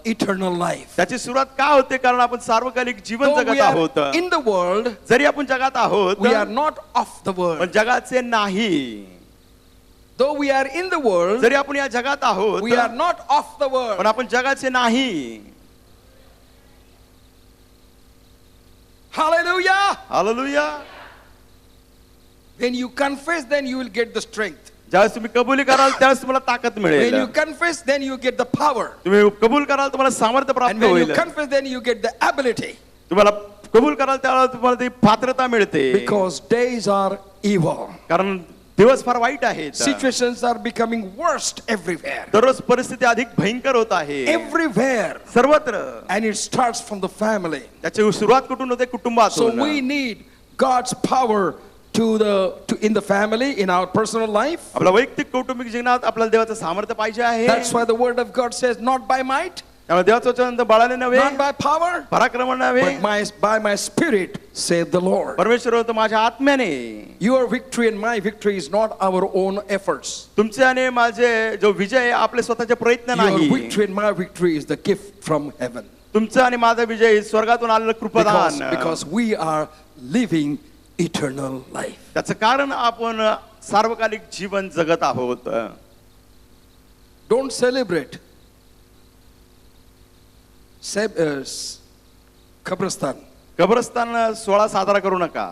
[SPEAKER 4] eternal life.
[SPEAKER 2] त्याची सुरुवात का होते? कारण आपण सार्वकालिक जीवन
[SPEAKER 4] Though
[SPEAKER 2] जगत
[SPEAKER 4] we are
[SPEAKER 2] आहोत.
[SPEAKER 4] in the world,
[SPEAKER 2] जरी आपण जगात आहोत,
[SPEAKER 4] we are not of the
[SPEAKER 2] पण
[SPEAKER 4] world.
[SPEAKER 2] जगाचे नाही.
[SPEAKER 4] Though we are in the world,
[SPEAKER 2] जरी आपण या जगात आहोत,
[SPEAKER 4] we are not of the
[SPEAKER 2] पण
[SPEAKER 4] world.
[SPEAKER 2] आपण जगाचे नाही.
[SPEAKER 4] Hallelujah.
[SPEAKER 2] Hallelujah.
[SPEAKER 4] When you confess, then you will get the strength.
[SPEAKER 2] ज्यावेळेस तुम्ही कबुली कराल त्यावेळेस तुम्हाला ताकद
[SPEAKER 4] When
[SPEAKER 2] मिळेल.
[SPEAKER 4] you confess, then you get the power.
[SPEAKER 2] तुम्ही कबूल कराल तुम्हाला सामर्थ्य
[SPEAKER 4] And
[SPEAKER 2] प्राप्त
[SPEAKER 4] when you
[SPEAKER 2] होईल.
[SPEAKER 4] confess, then you get the ability.
[SPEAKER 2] तुम्हाला कबूल कराल त्यावेळेला तुम्हाला ती पात्रता मिळते.
[SPEAKER 4] Because days are evil.
[SPEAKER 2] कारण दिवस फार वाईट आहेत.
[SPEAKER 4] Situations are becoming worst everywhere.
[SPEAKER 2] दररोज परिस्थिती अधिक भयंकर होत आहे.
[SPEAKER 4] Everywhere.
[SPEAKER 2] सर्वत्र.
[SPEAKER 4] And it starts from the family.
[SPEAKER 2] त्याची सुरुवात कुठून होते?
[SPEAKER 4] So
[SPEAKER 2] कुटुंबातून.
[SPEAKER 4] we need God's power in the family, in our personal life.
[SPEAKER 2] आपल्या वैयक्तिक कौटुंबिक जीवनात आपल्याला देवाचं सामर्थ्य पाहिजे आहे.
[SPEAKER 4] That's why the word of God says, not by might,
[SPEAKER 2] त्यामुळे देवाचं वचन बळाने नव्हे,
[SPEAKER 4] not by power,
[SPEAKER 2] पराक्रम नव्हे,
[SPEAKER 4] but by my spirit, saith the Lord.
[SPEAKER 2] परमेश्वर होतं माझ्या आत्म्याने.
[SPEAKER 4] Your victory and my victory is not our own efforts.
[SPEAKER 2] तुमचे आणि माझे जो विजय आहे आपले स्वतःचे प्रयत्न
[SPEAKER 4] Your
[SPEAKER 2] नाही.
[SPEAKER 4] victory and my victory is the gift from heaven.
[SPEAKER 2] तुमचं आणि माझा विजय स्वर्गातून आलेलं कृपादान.
[SPEAKER 4] Because we are living eternal life.
[SPEAKER 2] त्याचं कारण आपण सार्वकालिक जीवन जगत आहोत.
[SPEAKER 4] Don't celebrate Kabristan.
[SPEAKER 2] कब्रस्तान सोहळा साजरा करू नका.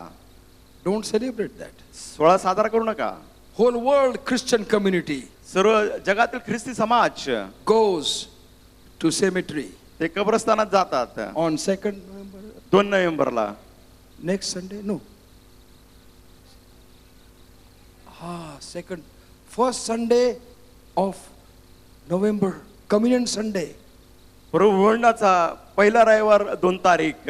[SPEAKER 4] Don't celebrate that.
[SPEAKER 2] सोहळा साजरा करू नका.
[SPEAKER 4] Whole world Christian community
[SPEAKER 2] सर्व जगातील ख्रिस्ती समाज
[SPEAKER 4] goes to cemetery
[SPEAKER 2] ते कब्रस्तानात जातात.
[SPEAKER 4] on 2nd November.
[SPEAKER 2] 2 नोव्हेंबरला.
[SPEAKER 4] Next Sunday? No. First Sunday of November, Communion Sunday.
[SPEAKER 2] प्रभुवंडाचा पहिला रविवार 2 तारीख.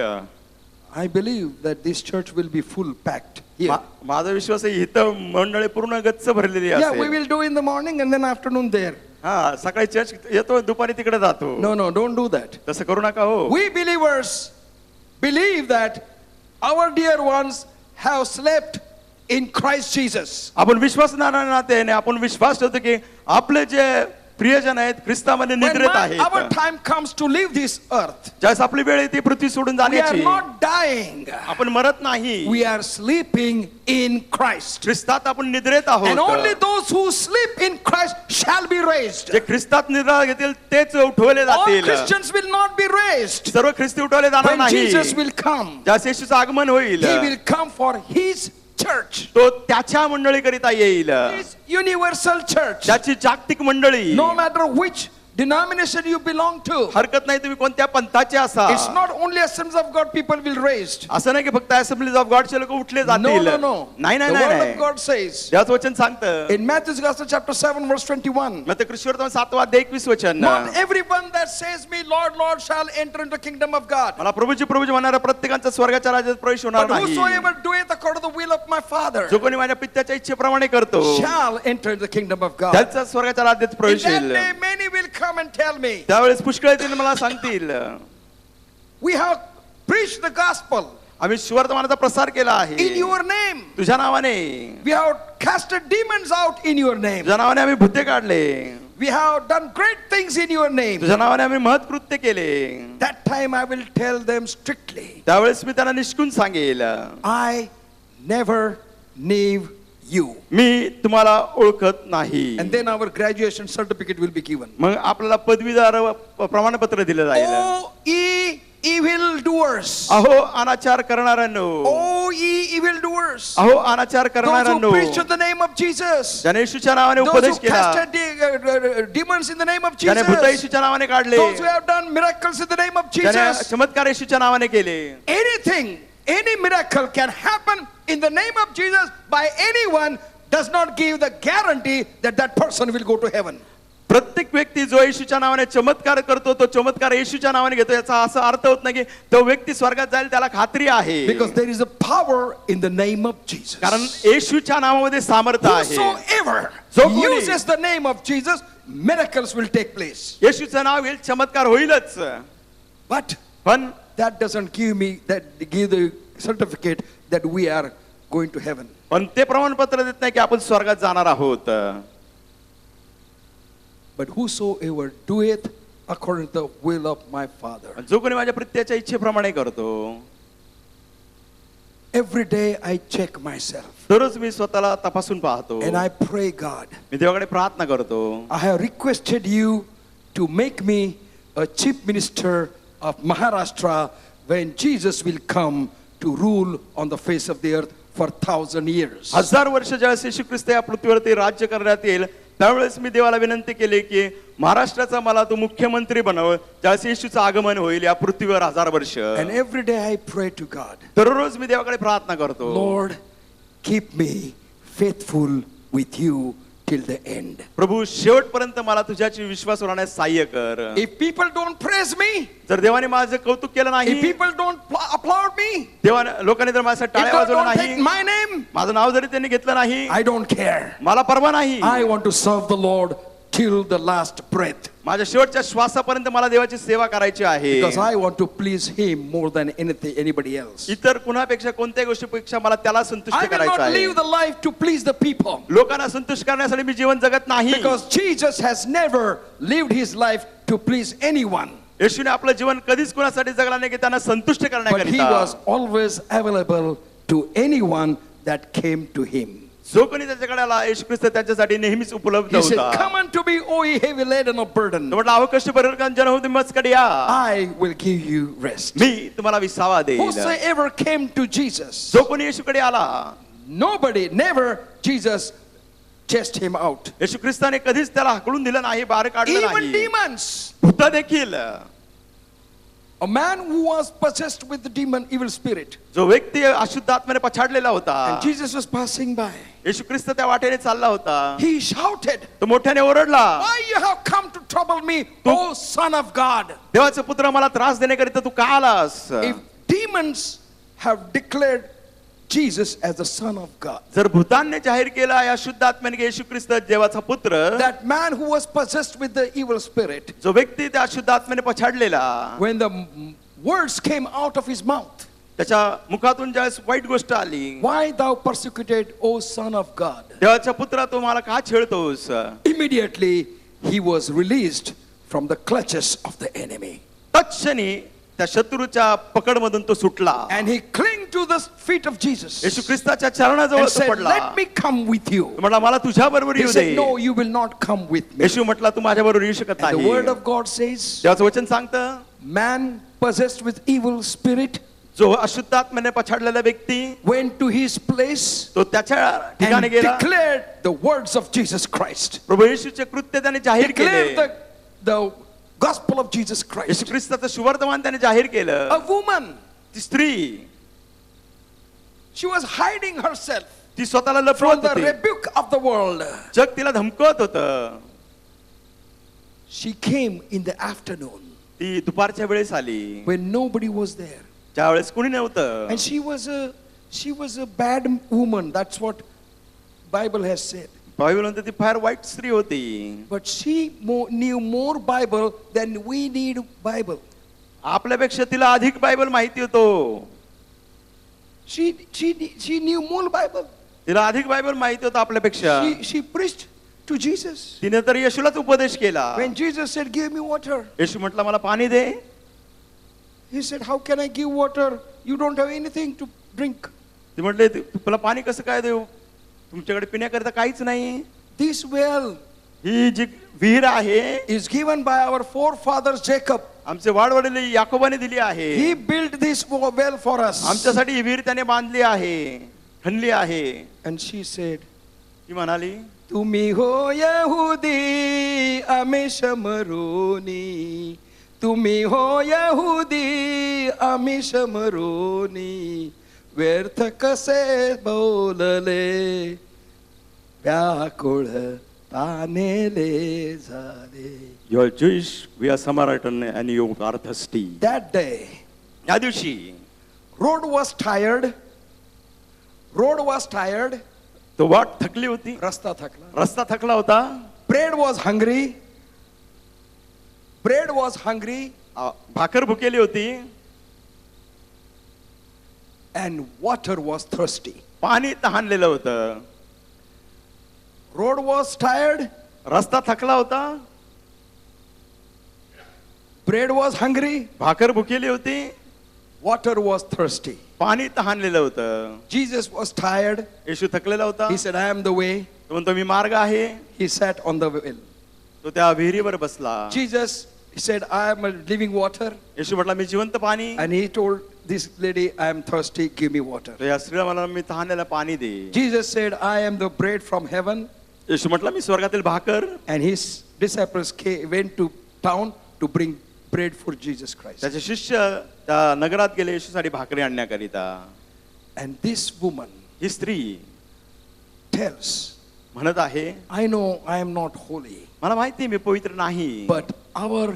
[SPEAKER 4] I believe that this church will be full packed here.
[SPEAKER 2] माझा विश्वास आहे इथं मंडळी पूर्ण गच्च भरलेली
[SPEAKER 4] Yeah, we
[SPEAKER 2] असेल.
[SPEAKER 4] will do in the morning and then afternoon there.
[SPEAKER 2] हा सकाळी चर्च येतो दुपारी तिकडे जातो.
[SPEAKER 4] No, don't do that.
[SPEAKER 2] तसं करू नका हो.
[SPEAKER 4] We believers believe that our dear ones have slept in Christ Jesus.
[SPEAKER 2] आपण विश्वासणाऱ्या नात्याने आपण विश्वास ठेवतो की आपले जे प्रियजन आहेत ख्रिस्तामध्ये
[SPEAKER 4] When
[SPEAKER 2] निद्रेत आहेत.
[SPEAKER 4] our time comes to leave this earth,
[SPEAKER 2] ज्यावेळेस आपली वेळ येते पृथ्वी सोडून
[SPEAKER 4] we are
[SPEAKER 2] जाण्याची,
[SPEAKER 4] not dying.
[SPEAKER 2] आपण मरत नाही.
[SPEAKER 4] We are sleeping in Christ.
[SPEAKER 2] ख्रिस्तात आपण निद्रेत
[SPEAKER 4] And only
[SPEAKER 2] आहोत.
[SPEAKER 4] those who sleep in Christ shall be raised.
[SPEAKER 2] जे ख्रिस्तात निद्रा घेतील तेच उठवले
[SPEAKER 4] All
[SPEAKER 2] जातील.
[SPEAKER 4] Christians will not be raised.
[SPEAKER 2] सर्व ख्रिस्ती उठवले जाणार
[SPEAKER 4] When
[SPEAKER 2] नाही.
[SPEAKER 4] Jesus will come,
[SPEAKER 2] ज्या येशूचं आगमन होईल
[SPEAKER 4] He will come for His church.
[SPEAKER 2] तो त्याच्या मंडळीकरिता येईल.
[SPEAKER 4] His universal church.
[SPEAKER 2] त्याची जागतिक मंडळी.
[SPEAKER 4] No matter which denomination you belong to.
[SPEAKER 2] हरकत नाही तुम्ही कोणत्या पंथाचे असा.
[SPEAKER 4] It's not only Assemblies of God people will raised.
[SPEAKER 2] असं नाही की फक्त असेंब्लीज ऑफ गॉडचे लोक उठले
[SPEAKER 4] No,
[SPEAKER 2] जातील.
[SPEAKER 4] no.
[SPEAKER 2] नाही
[SPEAKER 4] The
[SPEAKER 2] नाही
[SPEAKER 4] word
[SPEAKER 2] नाही.
[SPEAKER 4] of God says
[SPEAKER 2] देवाचं वचन सांगतं.
[SPEAKER 4] in Matthew's Gospel chapter 7 verse 21.
[SPEAKER 2] मग ते ख्रिस्तीवर्तमान 7 अध्याय 21 वचन.
[SPEAKER 4] Not everyone that says me, Lord, Lord, shall enter into the kingdom of God.
[SPEAKER 2] मला प्रभूजी प्रभूजी म्हणणाऱ्या प्रत्येकांचा स्वर्गाच्या राज्यात प्रवेश होणार
[SPEAKER 4] But
[SPEAKER 2] नाही.
[SPEAKER 4] whosoever doeth according to the will of my Father
[SPEAKER 2] जो कोणी माझ्या पित्याच्या इच्छेप्रमाणे करतो
[SPEAKER 4] shall enter the kingdom of God.
[SPEAKER 2] त्याचा स्वर्गाच्या राज्यात
[SPEAKER 4] In
[SPEAKER 2] प्रवेश
[SPEAKER 4] that
[SPEAKER 2] येईल.
[SPEAKER 4] day many will come and tell me,
[SPEAKER 2] त्यावेळेस पुष्कळ येतील मला सांगतील
[SPEAKER 4] we have preached the gospel
[SPEAKER 2] आम्ही सुवर्तमानाचा प्रसार केला आहे
[SPEAKER 4] in your name.
[SPEAKER 2] तुझ्या नावाने.
[SPEAKER 4] We have casted demons out in your name.
[SPEAKER 2] तुझ्या नावाने आम्ही भूते काढले.
[SPEAKER 4] We have done great things in your name.
[SPEAKER 2] तुझ्या नावाने आम्ही महत्कृत्य केले.
[SPEAKER 4] That time I will tell them strictly,
[SPEAKER 2] त्यावेळेस मी त्यांना निष्कून सांगेल
[SPEAKER 4] I never knew you.
[SPEAKER 2] मी तुम्हाला ओळखत नाही.
[SPEAKER 4] And then our graduation certificate will be given.
[SPEAKER 2] मग आपल्याला पदवीधर प्रमाणपत्र दिलं जाईल.
[SPEAKER 4] O ye evil doers.
[SPEAKER 2] अहो अनाचार करणाऱ्यांनो,
[SPEAKER 4] O ye evil doers.
[SPEAKER 2] अहो अनाचार
[SPEAKER 4] Those who
[SPEAKER 2] करणाऱ्यांनो,
[SPEAKER 4] preach in the name of Jesus.
[SPEAKER 2] ज्याने येशूच्या नावाने
[SPEAKER 4] Those who
[SPEAKER 2] उपदेश केला,
[SPEAKER 4] casted demons in the name of
[SPEAKER 2] ज्याने भूत
[SPEAKER 4] Jesus.
[SPEAKER 2] येशूच्या नावाने काढले,
[SPEAKER 4] Those who have done miracles in the name of
[SPEAKER 2] ज्याने
[SPEAKER 4] Jesus.
[SPEAKER 2] चमत्कार येशूच्या नावाने केले.
[SPEAKER 4] Anything, any miracle can happen in the name of Jesus by anyone does not give the guarantee that that person will go to heaven.
[SPEAKER 2] प्रत्येक व्यक्ती जो येशूच्या नावाने चमत्कार करतो, तो चमत्कार येशूच्या नावाने घेतो, याचा असा अर्थ होत नाही की तो व्यक्ती स्वर्गात जाईल, त्याला खात्री आहे.
[SPEAKER 4] Because there is a power in the name of Jesus.
[SPEAKER 2] कारण येशूच्या नावामध्ये सामर्थ्य आहे.
[SPEAKER 4] Whosoever
[SPEAKER 2] जो कोणी
[SPEAKER 4] uses the name of Jesus, miracles will take place.
[SPEAKER 2] येशूचं नाव घेईल, चमत्कार होईलच.
[SPEAKER 4] But
[SPEAKER 2] पण
[SPEAKER 4] that doesn't give the certificate that we are going to heaven.
[SPEAKER 2] पण ते प्रमाणपत्र देत नाही की आपण स्वर्गात जाणार आहोत.
[SPEAKER 4] But whosoever doeth according to the will of my Father.
[SPEAKER 2] जो कोणी माझ्या प्रत्ययाच्या इच्छेप्रमाणे करतो.
[SPEAKER 4] Every day I check myself
[SPEAKER 2] दररोज मी स्वतःला तपासून पाहतो.
[SPEAKER 4] and I pray, God,
[SPEAKER 2] मी देवाकडे प्रार्थना करतो.
[SPEAKER 4] I have requested you to make me a chief minister of Maharashtra when Jesus will come to rule on the face of the earth for 1,000 years.
[SPEAKER 2] 1000 वर्ष ज्यावेळेस येशू ख्रिस्त या पृथ्वीवरती राज्य करण्यात येईल, त्यावेळेस मी देवाला विनंती केली की महाराष्ट्राचा मला तो मुख्यमंत्री बनव, ज्यावेळेस येशूचं आगमन होईल या पृथ्वीवर 1000 वर्ष.
[SPEAKER 4] And every day I pray to God,
[SPEAKER 2] दररोज मी देवाकडे प्रार्थना करतो.
[SPEAKER 4] Lord, keep me faithful with you till the end.
[SPEAKER 2] प्रभू शेवटपर्यंत मला तुझ्याची विश्वास राहण्यास सहाय्य कर.
[SPEAKER 4] If people don't praise me,
[SPEAKER 2] जर देवाने माझं कौतुक केलं
[SPEAKER 4] if
[SPEAKER 2] नाही,
[SPEAKER 4] people don't applaud me,
[SPEAKER 2] देवाने लोकांनी जर माझ्या
[SPEAKER 4] if
[SPEAKER 2] टाळ्या
[SPEAKER 4] God
[SPEAKER 2] वाजवल्या
[SPEAKER 4] don't take
[SPEAKER 2] नाही,
[SPEAKER 4] my name,
[SPEAKER 2] माझं नाव जरी त्यांनी घेतलं नाही,
[SPEAKER 4] I don't care.
[SPEAKER 2] मला परवा नाही.
[SPEAKER 4] I want to serve the Lord till the last breath
[SPEAKER 2] माझ्या शेवटच्या श्वासापर्यंत मला देवाची सेवा करायची आहे.
[SPEAKER 4] because I want to please Him more than anybody else.
[SPEAKER 2] इतर कुणापेक्षा कोणत्याही गोष्टीपेक्षा मला त्याला संतुष्ट
[SPEAKER 4] I will
[SPEAKER 2] करायचं
[SPEAKER 4] not
[SPEAKER 2] आहे.
[SPEAKER 4] live the life to please the people
[SPEAKER 2] लोकांना संतुष्ट करण्यासाठी मी जीवन जगत नाही.
[SPEAKER 4] because Jesus has never lived His life to please anyone,
[SPEAKER 2] येशूने आपलं जीवन कधीच कुणासाठी जगला नाही की त्यांना संतुष्ट
[SPEAKER 4] but He
[SPEAKER 2] करण्याकरिता.
[SPEAKER 4] was always available to anyone that came to Him.
[SPEAKER 2] जो कोणी त्याच्याकडे आला, येशू ख्रिस्त त्याच्यासाठी नेहमीच उपलब्ध
[SPEAKER 4] He said,
[SPEAKER 2] होता.
[SPEAKER 4] "Come unto me, O ye heavy laden of burden,
[SPEAKER 2] तो म्हटलं, अहो कष्ट जन हो तुम्ही माझ्याकडे या,
[SPEAKER 4] I will give you rest."
[SPEAKER 2] मी तुम्हाला विसावा देईल.
[SPEAKER 4] Whosoever came to Jesus,
[SPEAKER 2] जो कोणी येशूकडे आला,
[SPEAKER 4] never Jesus chased him out.
[SPEAKER 2] येशू ख्रिस्ताने कधीच त्याला हाकलून दिलं नाही, बाहेर काढलं
[SPEAKER 4] Even
[SPEAKER 2] नाही.
[SPEAKER 4] demons.
[SPEAKER 2] भूत देखील,
[SPEAKER 4] A man who was possessed with the demon, evil spirit,
[SPEAKER 2] जो व्यक्ती अशुद्ध आत्म्याने पछाडलेला होता,
[SPEAKER 4] and Jesus was passing by,
[SPEAKER 2] येशू ख्रिस्त त्या वाटेने चालला होता,
[SPEAKER 4] he shouted,
[SPEAKER 2] तो मोठ्याने ओरडला,
[SPEAKER 4] "Why you have come to trouble me, O Son of God?"
[SPEAKER 2] देवाचा पुत्र मला त्रास देण्याकरिता तू का आलास?
[SPEAKER 4] If demons have declared Jesus as the Son of God,
[SPEAKER 2] जर भूतांनी जाहीर केला या शुद्ध आत्म्याने की येशू ख्रिस्त देवाचा पुत्र,
[SPEAKER 4] that man who was possessed with the evil spirit,
[SPEAKER 2] जो व्यक्ती त्या शुद्ध आत्म्याने पछाडलेला,
[SPEAKER 4] when the words came out of his mouth,
[SPEAKER 2] त्याच्या मुखातून ज्यावेळेस वाईट गोष्ट आली,
[SPEAKER 4] "Why thou persecuted, O Son of God?"
[SPEAKER 2] देवाचा पुत्र तू मला का छेडतोस?
[SPEAKER 4] Immediately he was released from the clutches of the enemy,
[SPEAKER 2] तत्क्षणी त्या शत्रूच्या पकडमधून तो सुटला,
[SPEAKER 4] and he clung to the feet of Jesus
[SPEAKER 2] Yeshu ख्रिस्ताच्या चरणाजवळ
[SPEAKER 4] and
[SPEAKER 2] तो
[SPEAKER 4] said,
[SPEAKER 2] पडला.
[SPEAKER 4] "Let me come with you."
[SPEAKER 2] तो म्हटला, मला तुझ्या बरोबर
[SPEAKER 4] He
[SPEAKER 2] येऊ
[SPEAKER 4] said,
[SPEAKER 2] they.
[SPEAKER 4] "No, you will not come with me."
[SPEAKER 2] येशू म्हटला, तू माझ्या बरोबर येऊ शकत
[SPEAKER 4] And the
[SPEAKER 2] नाही.
[SPEAKER 4] word of God says,
[SPEAKER 2] देवाचं वचन सांगतं,
[SPEAKER 4] man possessed with evil spirit
[SPEAKER 2] जो अशुद्ध आत्म्याने पछाडलेला व्यक्ती,
[SPEAKER 4] went to his place
[SPEAKER 2] तो त्याच्या ठिकाणी
[SPEAKER 4] and
[SPEAKER 2] गेला,
[SPEAKER 4] declared the words of Jesus Christ,
[SPEAKER 2] प्रभू येशूचे कृत्य त्याने जाहीर
[SPEAKER 4] declared
[SPEAKER 2] केले,
[SPEAKER 4] the gospel of Jesus
[SPEAKER 2] Yeshu
[SPEAKER 4] Christ.
[SPEAKER 2] ख्रिस्ताचं सुवर्तमान त्याने जाहीर
[SPEAKER 4] A
[SPEAKER 2] केलं.
[SPEAKER 4] woman,
[SPEAKER 2] ती स्त्री,
[SPEAKER 4] she was hiding herself
[SPEAKER 2] ती स्वतःला
[SPEAKER 4] from
[SPEAKER 2] लपवत
[SPEAKER 4] the
[SPEAKER 2] होती,
[SPEAKER 4] rebuke of the world.
[SPEAKER 2] जग तिला धमकवत होतं.
[SPEAKER 4] She came in the afternoon
[SPEAKER 2] ती दुपारच्या वेळेस आली,
[SPEAKER 4] when nobody was there,
[SPEAKER 2] त्यावेळेस कुणी नव्हतं,
[SPEAKER 4] and she was a bad woman. That's what Bible has said.
[SPEAKER 2] Bible म्हणते ती फार वाईट स्त्री होती.
[SPEAKER 4] But she knew more Bible than we need Bible.
[SPEAKER 2] आपल्यापेक्षा तिला अधिक बायबल माहिती होतो.
[SPEAKER 4] She knew more Bible.
[SPEAKER 2] तिला अधिक बायबल माहिती होतं आपल्यापेक्षा.
[SPEAKER 4] She preached to Jesus.
[SPEAKER 2] तिने तर येशूलाच उपदेश केला.
[SPEAKER 4] When Jesus said, "Give me water,"
[SPEAKER 2] येशू म्हटला, मला पाणी दे.
[SPEAKER 4] he said, "How can I give water? You don't have anything to drink."
[SPEAKER 2] ती म्हटले, तुला पाणी कसं काय देऊ? तुमच्याकडे पिण्याकरिता काहीच नाही.
[SPEAKER 4] This well
[SPEAKER 2] ही जी विहीर आहे
[SPEAKER 4] is given by our forefathers Jacob.
[SPEAKER 2] आमचे वाडवडील याकोबाने दिली आहे.
[SPEAKER 4] He built this well for us.
[SPEAKER 2] आमच्यासाठी ही विहीर त्याने बांधली आहे, खणली आहे.
[SPEAKER 4] And she said,
[SPEAKER 2] ती म्हणाली,
[SPEAKER 4] तुम्ही हो यहुदी आम्ही शमरोनी, तुम्ही हो यहुदी आम्ही शमरोनी, व्यर्थ कसे बोलले व्याकुळ तानेले झाले.
[SPEAKER 2] You are Jewish, we are Samaritan and you are thirsty.
[SPEAKER 4] That day,
[SPEAKER 2] या दिवशी
[SPEAKER 4] road was tired.
[SPEAKER 2] तो वाट थकली होती,
[SPEAKER 4] रस्ता थकला.
[SPEAKER 2] रस्ता थकला होता.
[SPEAKER 4] Bread was hungry.
[SPEAKER 2] भाकर भुकेली होती
[SPEAKER 4] And water was thirsty.
[SPEAKER 2] पाणी तहानलेलं होतं.
[SPEAKER 4] Road was tired.
[SPEAKER 2] रस्ता थकला होता,
[SPEAKER 4] Bread was hungry.
[SPEAKER 2] भाकर भुकेली होती,
[SPEAKER 4] Water was thirsty.
[SPEAKER 2] पाणी तहानलेलं होतं.
[SPEAKER 4] Jesus was tired.
[SPEAKER 2] येशू थकलेला होता.
[SPEAKER 4] He said, I am the way.
[SPEAKER 2] तो म्हणतो मी मार्ग आहे.
[SPEAKER 4] He sat on the well.
[SPEAKER 2] तो त्या विहिरीवर बसला.
[SPEAKER 4] Jesus, he said, I am a living water.
[SPEAKER 2] येशू म्हटला मी जिवंत पाणी.
[SPEAKER 4] And he told this lady, I am thirsty, give me water.
[SPEAKER 2] तो या स्त्रीला मला मी तहानलेलं पाणी दे.
[SPEAKER 4] Jesus said, I am the bread from heaven.
[SPEAKER 2] येशू म्हटला मी स्वर्गातील Bhaker.
[SPEAKER 4] And his disciples went to town to bring bread for Jesus Christ.
[SPEAKER 2] त्याचे शिष्य त्या नगरात गेले येशूसाठी भाकरी आणण्याकरिता.
[SPEAKER 4] And this woman
[SPEAKER 2] ही स्त्री
[SPEAKER 4] tells,
[SPEAKER 2] म्हणत आहे,
[SPEAKER 4] I know I am not holy,
[SPEAKER 2] मला माहिती मी पवित्र नाही,
[SPEAKER 4] but our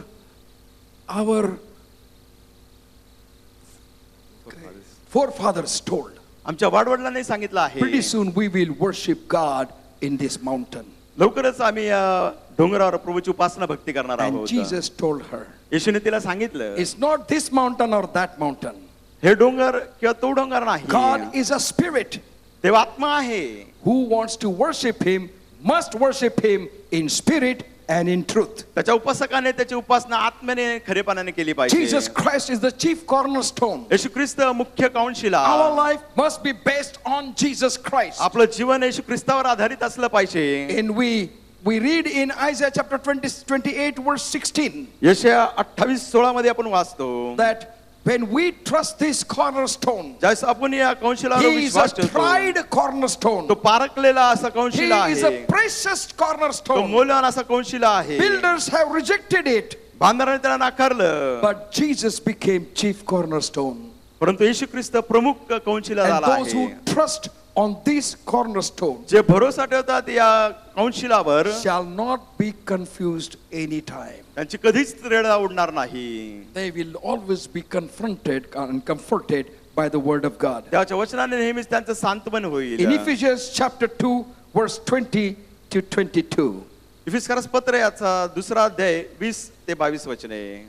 [SPEAKER 4] forefathers told,
[SPEAKER 2] आमच्या वाडवडिलांनी सांगितलं आहे,
[SPEAKER 4] pretty soon we will worship God in this mountain.
[SPEAKER 2] लवकरच आम्ही या डोंगरावर प्रभूची उपासना भक्ती करणार
[SPEAKER 4] And
[SPEAKER 2] आहोत.
[SPEAKER 4] Jesus told her,
[SPEAKER 2] येशूने तिला सांगितलं,
[SPEAKER 4] it's not this mountain or that mountain.
[SPEAKER 2] हे डोंगर किंवा तो डोंगर नाही,
[SPEAKER 4] God is a spirit.
[SPEAKER 2] देव आत्मा आहे.
[SPEAKER 4] Who wants to worship him must worship him in spirit and in truth.
[SPEAKER 2] त्याच्या उपासकाने त्याची उपासना आत्म्याने खरेपणाने केली पाहिजे.
[SPEAKER 4] Jesus Christ is the chief cornerstone.
[SPEAKER 2] येशू ख्रिस्त मुख्य कौंशिला.
[SPEAKER 4] Our life must be based on Jesus Christ.
[SPEAKER 2] आपलं जीवन येशू ख्रिस्तावर आधारित असलं पाहिजे.
[SPEAKER 4] And we read in Isaiah chapter 28 verse 16
[SPEAKER 2] यशया 28:16 मध्ये आपण वाचतो,
[SPEAKER 4] that when we trust this cornerstone,
[SPEAKER 2] ज्यास आपण या कौंशिलावर
[SPEAKER 4] he is a
[SPEAKER 2] विश्वास ठेवतो,
[SPEAKER 4] tried cornerstone.
[SPEAKER 2] तो पारखलेला असा
[SPEAKER 4] He
[SPEAKER 2] कौंशिला
[SPEAKER 4] is a
[SPEAKER 2] आहे,
[SPEAKER 4] precious
[SPEAKER 2] तो
[SPEAKER 4] cornerstone.
[SPEAKER 2] मौल्यवान असा कौंशिला आहे.
[SPEAKER 4] Builders have rejected it,
[SPEAKER 2] बांधणाऱ्याने त्याला नाकारलं,
[SPEAKER 4] but Jesus became chief cornerstone.
[SPEAKER 2] परंतु येशू ख्रिस्त प्रमुख कौंशिला
[SPEAKER 4] And
[SPEAKER 2] झाला
[SPEAKER 4] those who
[SPEAKER 2] आहे.
[SPEAKER 4] trust on this cornerstone
[SPEAKER 2] जे भरोसा ठेवतात या कौंशिलावर
[SPEAKER 4] shall not be confused anytime.
[SPEAKER 2] त्यांची कधीच रेडा उडणार नाही.
[SPEAKER 4] They will always be confronted and comforted by the word of God.
[SPEAKER 2] त्याच्या वचनाने नेहमीच त्यांचं सांत्वन होईल.
[SPEAKER 4] In Ephesians chapter 2 verse 20 to 22.
[SPEAKER 2] इफिसकरस पत्र याचा दुसरा अध्याय 20 ते 22 वचने.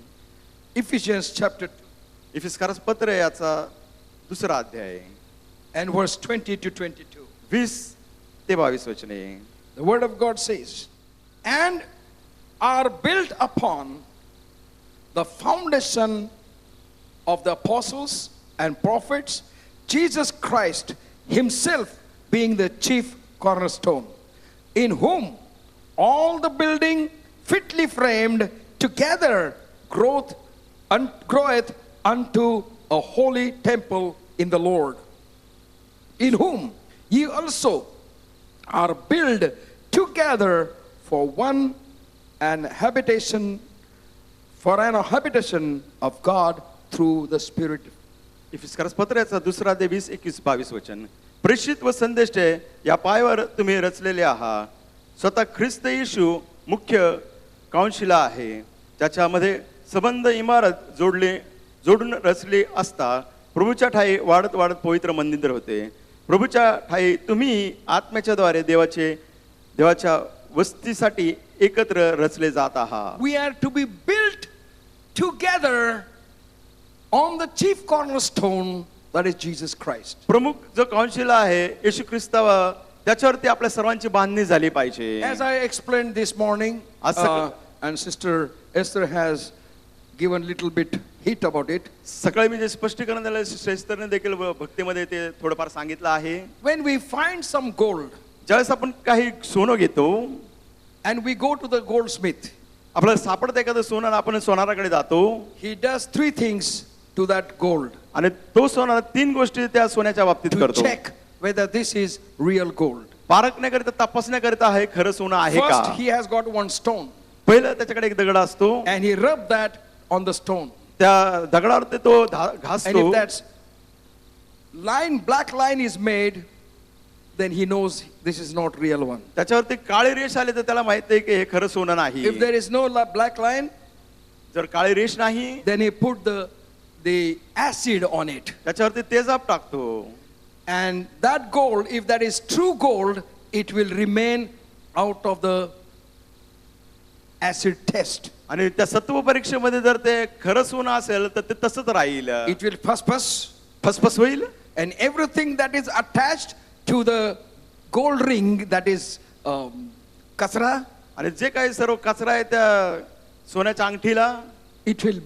[SPEAKER 4] Ephesians chapter 2
[SPEAKER 2] इफिसकरस पत्र याचा दुसरा अध्याय
[SPEAKER 4] and verse 20 to 22.
[SPEAKER 2] 20 ते 22 वचने.
[SPEAKER 4] The word of God says, and are built upon the foundation of the apostles and prophets, Jesus Christ himself being the chief cornerstone, in whom all the building fitly framed together groweth unto a holy temple in the Lord, in whom ye also are built together for an habitation of God through the Spirit.
[SPEAKER 2] इफिसकरस पत्र याचा दुसरा अध्याय 20, 21, 22 वचन. प्रेषित व संदेष्ट या पायावर तुम्ही रचलेले आहात. स्वतः ख्रिस्त येशू मुख्य कौंशिला आहे, ज्याच्यामध्ये संबंध इमारत जोडून रचली असता प्रभूच्या ठाई वाढत वाढत पवित्र मंदिर होते. प्रभूच्या ठाई तुम्ही आत्म्याच्या द्वारे देवाच्या वस्तीसाठी एकत्र रचले जात आहात.
[SPEAKER 4] We are to be built together on the chief cornerstone, that is Jesus Christ.
[SPEAKER 2] प्रमुख जो कौंशिला आहे येशू ख्रिस्ताव, त्याच्यावरती आपल्या सर्वांची बांधणी झाली पाहिजे.
[SPEAKER 4] As I explained this morning, and Sister Esther has given little bit hint about it.
[SPEAKER 2] सकाळी मी जे स्पष्टीकरण दिलं, श्रेष्ठने देखील भक्तीमध्ये ते थोडंफार सांगितलं आहे.
[SPEAKER 4] When we find some gold,
[SPEAKER 2] ज्यावेळेस आपण काही सोनं घेतो,
[SPEAKER 4] and we go to the goldsmith.
[SPEAKER 2] आपल्याला सापडतं एखादं सोनं आणि आपण सोनाराकडे जातो
[SPEAKER 4] He does three things to that gold
[SPEAKER 2] आणि तो सोनार 3 गोष्टी त्या सोन्याच्या बाबतीत
[SPEAKER 4] to
[SPEAKER 2] करतो.
[SPEAKER 4] check whether this is real gold.
[SPEAKER 2] पारखण्याकरिता, तपासण्याकरिता हे खरं सोनं आहे
[SPEAKER 4] First,
[SPEAKER 2] का.
[SPEAKER 4] he has got one stone
[SPEAKER 2] पहिलं त्याच्याकडे एक दगड असतो,
[SPEAKER 4] and he rubbed that on the stone.
[SPEAKER 2] त्या दगडावरती तो
[SPEAKER 4] And
[SPEAKER 2] घासतो.
[SPEAKER 4] if that black line is made, then he knows this is not real one.
[SPEAKER 2] त्याच्यावरती काळी रेष आली तर त्याला माहित आहे की हे खरं सोनं नाही.
[SPEAKER 4] If there is no black line,
[SPEAKER 2] जर काळी रेष नाही,
[SPEAKER 4] then he put the acid on it.
[SPEAKER 2] त्याच्यावरती तेजाब टाकतो.
[SPEAKER 4] And that gold, if that is true gold, it will remain out of the acid test.
[SPEAKER 2] आणि त्या सत्व परीक्षेमध्ये जर ते खरं सोनं असेल तर ते तसंच राहील,
[SPEAKER 4] It will
[SPEAKER 2] फसफस होईल.
[SPEAKER 4] and everything that is attached to the gold ring, that is kasra,
[SPEAKER 2] आणि जे काही सर्व कचरा आहे त्या सोन्याच्या अंगठीला,
[SPEAKER 4] it will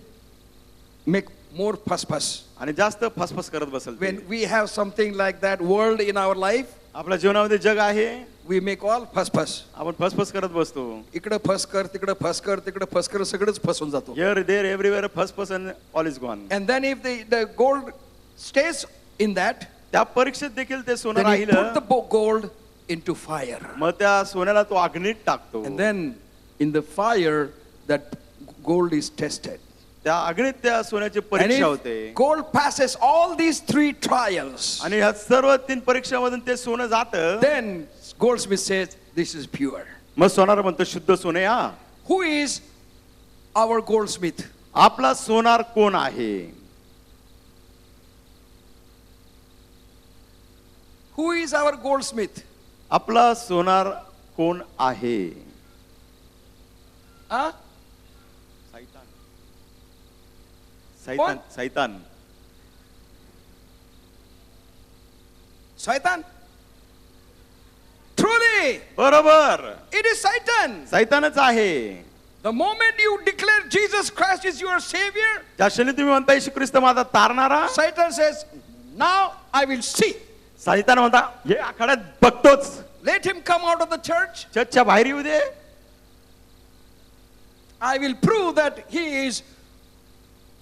[SPEAKER 4] make more fuss.
[SPEAKER 2] आणि जास्त फसफस करत बसेल ते.
[SPEAKER 4] When we have something like that world in our life,
[SPEAKER 2] आपल्या जीवनामध्ये जग आहे,
[SPEAKER 4] we make all fuss.
[SPEAKER 2] आपण फसफस करत बसतो.
[SPEAKER 4] इकडं फस कर, तिकडं फस कर, तिकडं फस कर, सगळंच फसून जातो.
[SPEAKER 2] Here, there, everywhere, फसफस and all is gone.
[SPEAKER 4] And then if the gold stays in that,
[SPEAKER 2] त्या परीक्षेत देखील ते सोनं
[SPEAKER 4] then he put
[SPEAKER 2] राहिलं,
[SPEAKER 4] the gold into fire.
[SPEAKER 2] मग त्या सोन्याला तो अग्नीत टाकतो.
[SPEAKER 4] And then in the fire, that gold is tested.
[SPEAKER 2] त्या अग्नीत त्या सोन्याची
[SPEAKER 4] And
[SPEAKER 2] परीक्षा
[SPEAKER 4] if
[SPEAKER 2] होते.
[SPEAKER 4] gold passes all these 3 trials,
[SPEAKER 2] आणि ह्या सर्व 3 परीक्षामधून ते सोनं जातं.
[SPEAKER 4] then goldsmith says, this is pure.
[SPEAKER 2] मग सोनार म्हणतो शुद्ध सोने हा.
[SPEAKER 4] Who is our goldsmith?
[SPEAKER 2] आपला सोनार कोण आहे?
[SPEAKER 4] Who is our goldsmith?
[SPEAKER 2] आपला सोनार कोण आहे?
[SPEAKER 4] Huh?
[SPEAKER 2] सैतान. सैतान.
[SPEAKER 4] Satan? Truly,
[SPEAKER 2] बरोबर,
[SPEAKER 4] it is Satan.
[SPEAKER 2] सैतानच आहे.
[SPEAKER 4] The moment you declare Jesus Christ is your Savior,
[SPEAKER 2] ज्या क्षणी तुम्ही म्हणता येशू ख्रिस्त माझा तारणारा,
[SPEAKER 4] Satan says, now I will see.
[SPEAKER 2] सैतान म्हणता हे आखाड्यात बघतोच,
[SPEAKER 4] Let him come out of the church.
[SPEAKER 2] चर्चच्या बाहेर येऊ दे.
[SPEAKER 4] I will prove that he is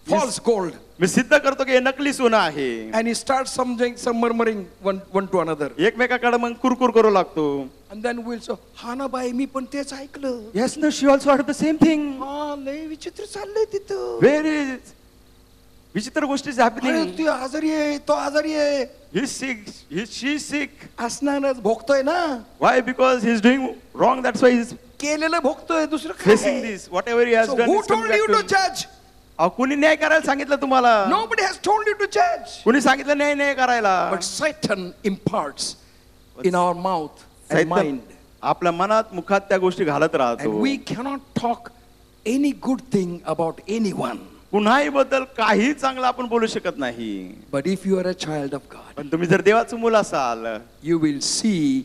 [SPEAKER 4] false gold.
[SPEAKER 2] मी सिद्ध करतो की हे नकली सोनं आहे.
[SPEAKER 4] And he starts some murmuring one to another.
[SPEAKER 2] एकमेकाकडे मग कुरकुर करू लागतो.
[SPEAKER 4] And then we'll say, हा ना बाई, मी पण तेच ऐकलं.
[SPEAKER 2] Yes, no, she also heard the same thing.
[SPEAKER 4] हा, लय विचित्र चाललंय तिथं.
[SPEAKER 2] Where is विचित्र गोष्टी is
[SPEAKER 4] अरे,
[SPEAKER 2] happening.
[SPEAKER 4] ती आजारी आहे, तो आजारी आहे.
[SPEAKER 2] He is sick. She is sick.
[SPEAKER 4] असणारच भोगतोय ना.
[SPEAKER 2] Why? Because he is doing wrong. That's why he is
[SPEAKER 4] केलेलं भोगतोय, दुसरं
[SPEAKER 2] facing
[SPEAKER 4] काय?
[SPEAKER 2] this. Whatever he has
[SPEAKER 4] So
[SPEAKER 2] done.
[SPEAKER 4] who
[SPEAKER 2] is coming
[SPEAKER 4] told
[SPEAKER 2] back
[SPEAKER 4] you
[SPEAKER 2] to
[SPEAKER 4] to
[SPEAKER 2] him.
[SPEAKER 4] judge?
[SPEAKER 2] अहो, कुणी न्याय करायला सांगितलं तुम्हाला?
[SPEAKER 4] Nobody has told you to judge.
[SPEAKER 2] कुणी सांगितलं न्याय करायला?
[SPEAKER 4] But Satan imparts in our mouth and
[SPEAKER 2] सैतान
[SPEAKER 4] mind.
[SPEAKER 2] आपल्या मनात मुखात त्या गोष्टी घालत
[SPEAKER 4] And
[SPEAKER 2] राहतो.
[SPEAKER 4] we cannot talk any good thing about anyone.
[SPEAKER 2] कुणाही बद्दल काही चांगलं आपण बोलू शकत नाही.
[SPEAKER 4] But if you are a child of God,
[SPEAKER 2] पण तुम्ही जर देवाचं मूल असाल,
[SPEAKER 4] you will see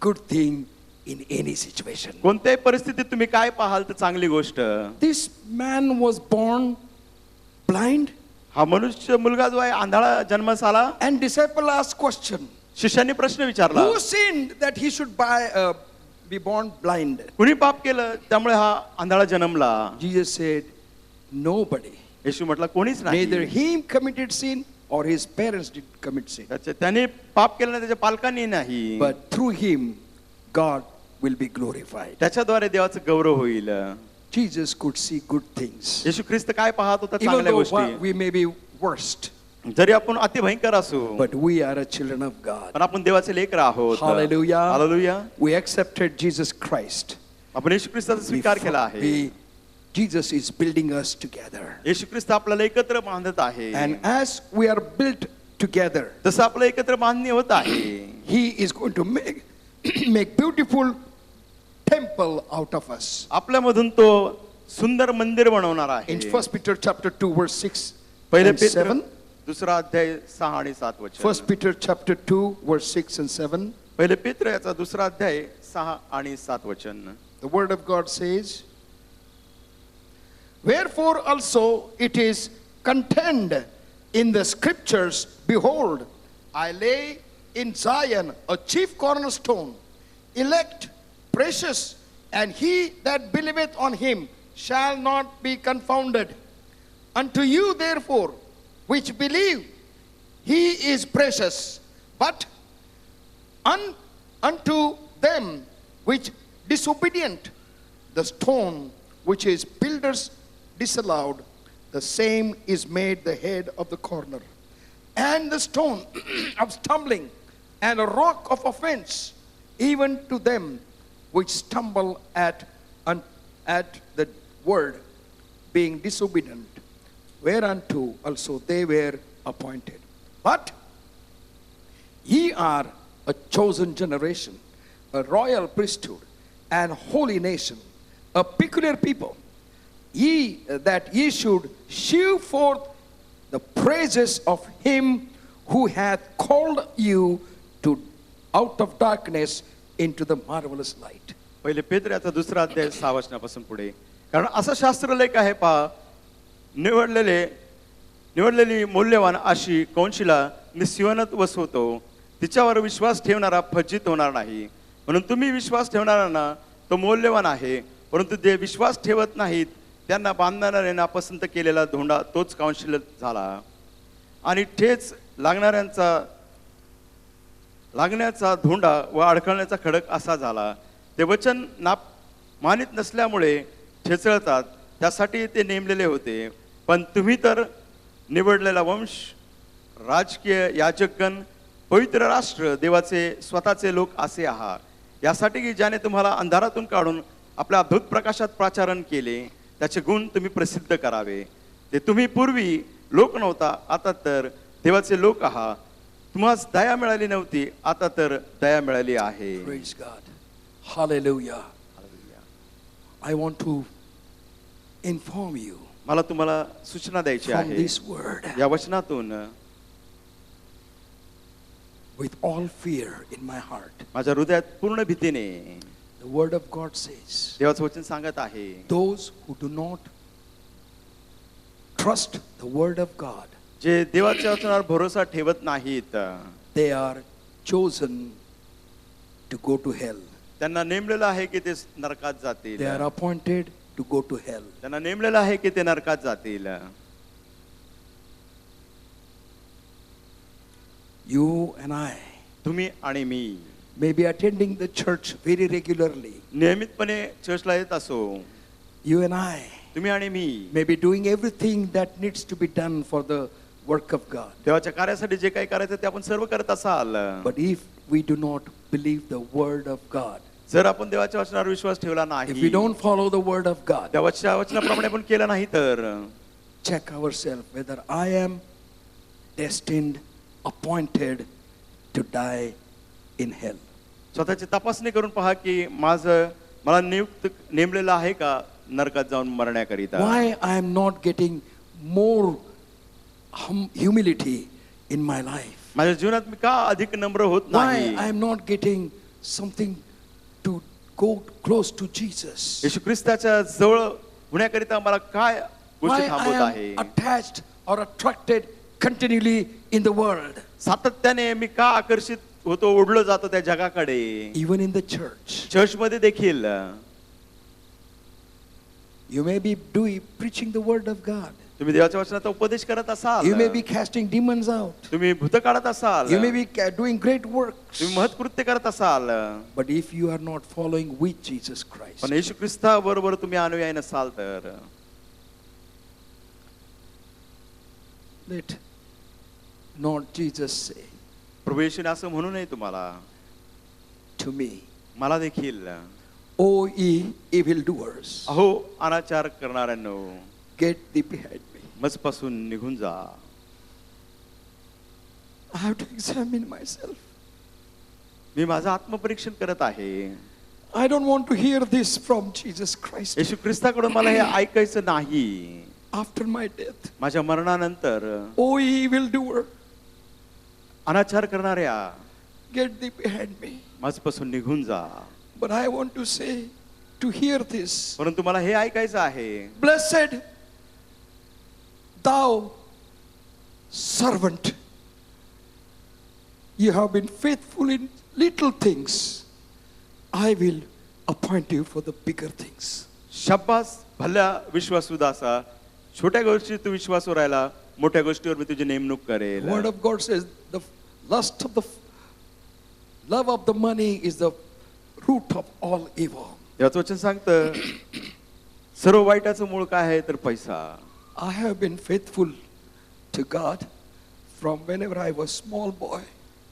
[SPEAKER 4] good thing in any situation.
[SPEAKER 2] कोणत्याही परिस्थितीत तुम्ही काय पाहाल तर चांगली गोष्ट.
[SPEAKER 4] This man was born blind,
[SPEAKER 2] हा मनुष्य मुलगा जो आहे आंधळा जन्मास आला.
[SPEAKER 4] and disciple asked question.
[SPEAKER 2] शिष्यांनी प्रश्न विचारला,
[SPEAKER 4] Who sinned that he should be born blind?
[SPEAKER 2] कुणी पाप केलं त्यामुळे हा आंधळा जन्मला?
[SPEAKER 4] Jesus said, nobody.
[SPEAKER 2] येशू म्हटला कोणीच
[SPEAKER 4] Neither
[SPEAKER 2] नाही.
[SPEAKER 4] him committed sin or his parents did commit sin.
[SPEAKER 2] त्याने पाप केलं नाही, त्याच्या पालकांनी नाही.
[SPEAKER 4] But through him, God will be glorified.
[SPEAKER 2] त्याच्याद्वारे देवाचं गौरव होईल.
[SPEAKER 4] Jesus could see good things.
[SPEAKER 2] येशू ख्रिस्त काय पाहत होता?
[SPEAKER 4] Even
[SPEAKER 2] चांगल्या
[SPEAKER 4] though
[SPEAKER 2] गोष्टी.
[SPEAKER 4] we may be worst,
[SPEAKER 2] जरी आपण अतिभयंकर असू,
[SPEAKER 4] but we are a children of God.
[SPEAKER 2] पण आपण देवाचे लेकर आहोत.
[SPEAKER 4] Hallelujah.
[SPEAKER 2] Hallelujah.
[SPEAKER 4] We accepted Jesus Christ.
[SPEAKER 2] आपण येशू ख्रिस्ताचा स्वीकार केला आहे.
[SPEAKER 4] Jesus is building us together.
[SPEAKER 2] येशू ख्रिस्त आपल्याला एकत्र बांधत आहे.
[SPEAKER 4] And as we are built together,
[SPEAKER 2] तसं आपलं एकत्र बांधणी होत आहे.
[SPEAKER 4] He is going to make beautiful temple out of us.
[SPEAKER 2] आपल्यामधून तो सुंदर मंदिर बनवणार आहे.
[SPEAKER 4] In 1 Peter chapter 2 verse 6
[SPEAKER 2] पहिले
[SPEAKER 4] and
[SPEAKER 2] पेत्र
[SPEAKER 4] 7.
[SPEAKER 2] दुसरा अध्याय 6 आणि 7 वचन.
[SPEAKER 4] 1 Peter chapter 2 verse 6 and 7.
[SPEAKER 2] पहिले पेत्र याचा दुसरा अध्याय 6 आणि 7 वचन.
[SPEAKER 4] The word of God says, wherefore also it is contained in the scriptures, behold, I lay in Zion a chief cornerstone, elect, precious, and he that believeth on him shall not be confounded. Unto you, therefore, which believe, he is precious. But unto them which disobedient, the stone which is builders disallowed, the same is made the head of the corner, and the stone of stumbling, and a rock of offense, even to them which stumble at the word, being disobedient, whereunto also they were appointed. But ye are a chosen generation, a royal priesthood, and holy nation, a peculiar people, that ye should shew forth the praises of him who hath called you to out of darkness into the marvelous light.
[SPEAKER 2] पहिले पेत्र्याचा दुसरा अध्याय 6 वचनापासून पुढे. कारण असं शास्त्रलेख आहे पहा, निवडलेली मौल्यवान अशी कौंशिला निस्सीवनात वसवतो, तिच्यावर विश्वास ठेवणारा फज्जित होणार नाही. म्हणून तुम्ही विश्वास ठेवणाऱ्यांना तो मौल्यवान आहे, परंतु जे विश्वास ठेवत नाहीत त्यांना बांधणाऱ्याने नापसंत केलेला धोंडा तोच कौंशिल झाला. आणि ठेच लागण्याचा धोंडा व अडखळण्याचा खडक असा झाला. ते वचन मानित नसल्यामुळे ठेचळतात, त्यासाठी ते नेमलेले होते. पण तुम्ही तर निवडलेला वंश, राजकीय याजकगण, पवित्र राष्ट्र, देवाचे स्वतःचे लोक असे आहात, यासाठी की ज्याने तुम्हाला अंधारातून काढून आपल्या अद्भुत प्रकाशात प्राचारण केले, त्याचे गुण तुम्ही प्रसिद्ध करावे. ते तुम्ही पूर्वी लोक नव्हता, आता तर देवाचे लोक आहात. तुम्हाला दया मिळाली नव्हती, आता तर दया मिळाली आहे.
[SPEAKER 4] Praise God. Hallelujah. I want to inform you
[SPEAKER 2] मला तुम्हाला सूचना द्यायची
[SPEAKER 4] from
[SPEAKER 2] आहे
[SPEAKER 4] this word
[SPEAKER 2] या वचनातून.
[SPEAKER 4] with all fear in my heart.
[SPEAKER 2] माझ्या हृदयात पूर्ण भीतीने
[SPEAKER 4] The word of God says,
[SPEAKER 2] देवाचं वचन सांगत आहे,
[SPEAKER 4] those who do not trust the word of God,
[SPEAKER 2] जे देवाच्या वचनावर भरोसा ठेवत नाहीत,
[SPEAKER 4] they are chosen to go to hell.
[SPEAKER 2] त्यांना नेमलेलं आहे की ते नरकात जातील.
[SPEAKER 4] They are appointed to go to hell.
[SPEAKER 2] त्यांना नेमलेलं आहे की ते नरकात जातील.
[SPEAKER 4] You and I
[SPEAKER 2] तुम्ही आणि मी
[SPEAKER 4] may be attending the church very regularly.
[SPEAKER 2] नियमितपणे चर्चला येत असो.
[SPEAKER 4] You and I
[SPEAKER 2] तुम्ही आणि मी
[SPEAKER 4] may be doing everything that needs to be done for the work of God.
[SPEAKER 2] देवाच्या कार्यासाठी जे काही करायचं ते आपण सर्व करत असाल,
[SPEAKER 4] But if we do not believe the word of God,
[SPEAKER 2] जर आपण देवाच्या वचनावर विश्वास ठेवला
[SPEAKER 4] if we
[SPEAKER 2] नाही,
[SPEAKER 4] don't follow the word of God,
[SPEAKER 2] देवाच्या वचनाप्रमाणे आपण केलं नाही, तर
[SPEAKER 4] check ourselves whether I am destined, appointed to die in hell.
[SPEAKER 2] स्वतःची तपासणी करून पहा की मला नेमलेलं आहे का नरकात जाऊन मरण्याकरिता.
[SPEAKER 4] Why I am not getting more humility in my life?
[SPEAKER 2] माझ्या जीवनात मी का अधिक नम्र होत
[SPEAKER 4] Why
[SPEAKER 2] नाही.
[SPEAKER 4] I am not getting something to go close to Jesus?
[SPEAKER 2] येशू ख्रिस्ताच्या जवळ होण्याकरिता मला काय
[SPEAKER 4] Why
[SPEAKER 2] गोष्टी
[SPEAKER 4] I
[SPEAKER 2] थांबवत आहे.
[SPEAKER 4] am attached or attracted continually in the world,
[SPEAKER 2] सातत्याने मी का आकर्षित होतो, ओढलो जातो त्या जगाकडे.
[SPEAKER 4] even in the church?
[SPEAKER 2] चर्चमध्ये देखील
[SPEAKER 4] You may be preaching the word of God.
[SPEAKER 2] तुम्ही देवाच्या वचनाचा उपदेश करत असाल,
[SPEAKER 4] You may be casting demons out.
[SPEAKER 2] तुम्ही भूत काढत असाल,
[SPEAKER 4] You may be doing great works.
[SPEAKER 2] तुम्ही महत्कृत्य करत असाल,
[SPEAKER 4] But if you are not following with Jesus Christ,
[SPEAKER 2] पण येशू ख्रिस्ता बरोबर तुम्ही अनुयायी नसाल, तर
[SPEAKER 4] let not Jesus say
[SPEAKER 2] प्रभू येशूने असं म्हणू नये तुम्हाला,
[SPEAKER 4] to me,
[SPEAKER 2] मला देखील,
[SPEAKER 4] O ye evildoers,
[SPEAKER 2] अहो अनाचार करणाऱ्यांनो,
[SPEAKER 4] get thee behind me.
[SPEAKER 2] मजपासून निघून जा.
[SPEAKER 4] I have to examine myself.
[SPEAKER 2] मी माझं आत्मपरीक्षण करत आहे.
[SPEAKER 4] I don't want to hear this from Jesus Christ
[SPEAKER 2] येशू ख्रिस्ताकडून मला हे ऐकायचं नाही.
[SPEAKER 4] after my death.
[SPEAKER 2] माझ्या मरणानंतर
[SPEAKER 4] O ye evildoer,
[SPEAKER 2] अनाचार करणाऱ्या,
[SPEAKER 4] get thee behind me.
[SPEAKER 2] माझपासून निघून जा.
[SPEAKER 4] But I want to say, to hear this,
[SPEAKER 2] परंतु मला हे ऐकायचं आहे.
[SPEAKER 4] blessed thou servant, you have been faithful in little things, I will appoint you for the bigger things.
[SPEAKER 2] शब्बास भल्या विश्वासू दासा, छोट्या गोष्टीत तू विश्वासू राहिला, मोठ्या गोष्टीवर मी तुझी नेमणूक करेल.
[SPEAKER 4] Word of God says the lust of the love of the money is the root of all evil.
[SPEAKER 2] याचं वचन सांगतं सर्व वाईटाचं मूळ काय आहे तर पैसा.
[SPEAKER 4] I have been faithful to God from whenever I was small boy.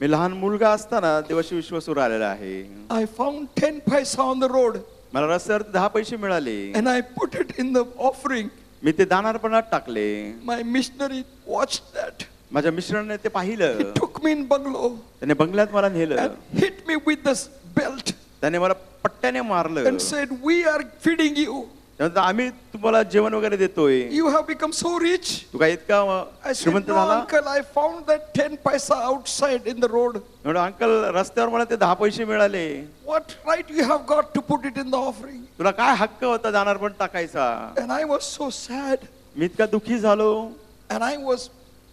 [SPEAKER 2] मी लहान मुलगा असताना देवाशी विश्वासू राहिलेला आहे.
[SPEAKER 4] I found 10 paisa on the road
[SPEAKER 2] मला रस्त्यावर 10 पैसे मिळाले,
[SPEAKER 4] and I put it in the offering.
[SPEAKER 2] मी ते दानार्पणात टाकले.
[SPEAKER 4] My missionary watched that.
[SPEAKER 2] माझ्या मिस्टरांनी ते
[SPEAKER 4] He
[SPEAKER 2] पाहिलं,
[SPEAKER 4] took me in bungalow
[SPEAKER 2] त्याने बंगल्यात मला नेलं,
[SPEAKER 4] and hit me with this belt
[SPEAKER 2] त्याने मला पट्ट्याने मारलं.
[SPEAKER 4] and said, "We are feeding you.
[SPEAKER 2] त्यानंतर आम्ही तुम्हाला जेवण वगैरे देतोय,
[SPEAKER 4] You have become so rich."
[SPEAKER 2] तू काय इतका
[SPEAKER 4] I said,
[SPEAKER 2] श्रीमंत
[SPEAKER 4] "No,
[SPEAKER 2] झाला?"
[SPEAKER 4] uncle, I found that 10 paisa outside in the road.
[SPEAKER 2] म्हणून अंकल रस्त्यावर मला ते 10 पैसे मिळाले,
[SPEAKER 4] What right you have got to put it in the offering?"
[SPEAKER 2] तुला काय हक्क होता दानार्पण टाकायचा.
[SPEAKER 4] And I was so sad,
[SPEAKER 2] मी इतका दुखी झालो,
[SPEAKER 4] and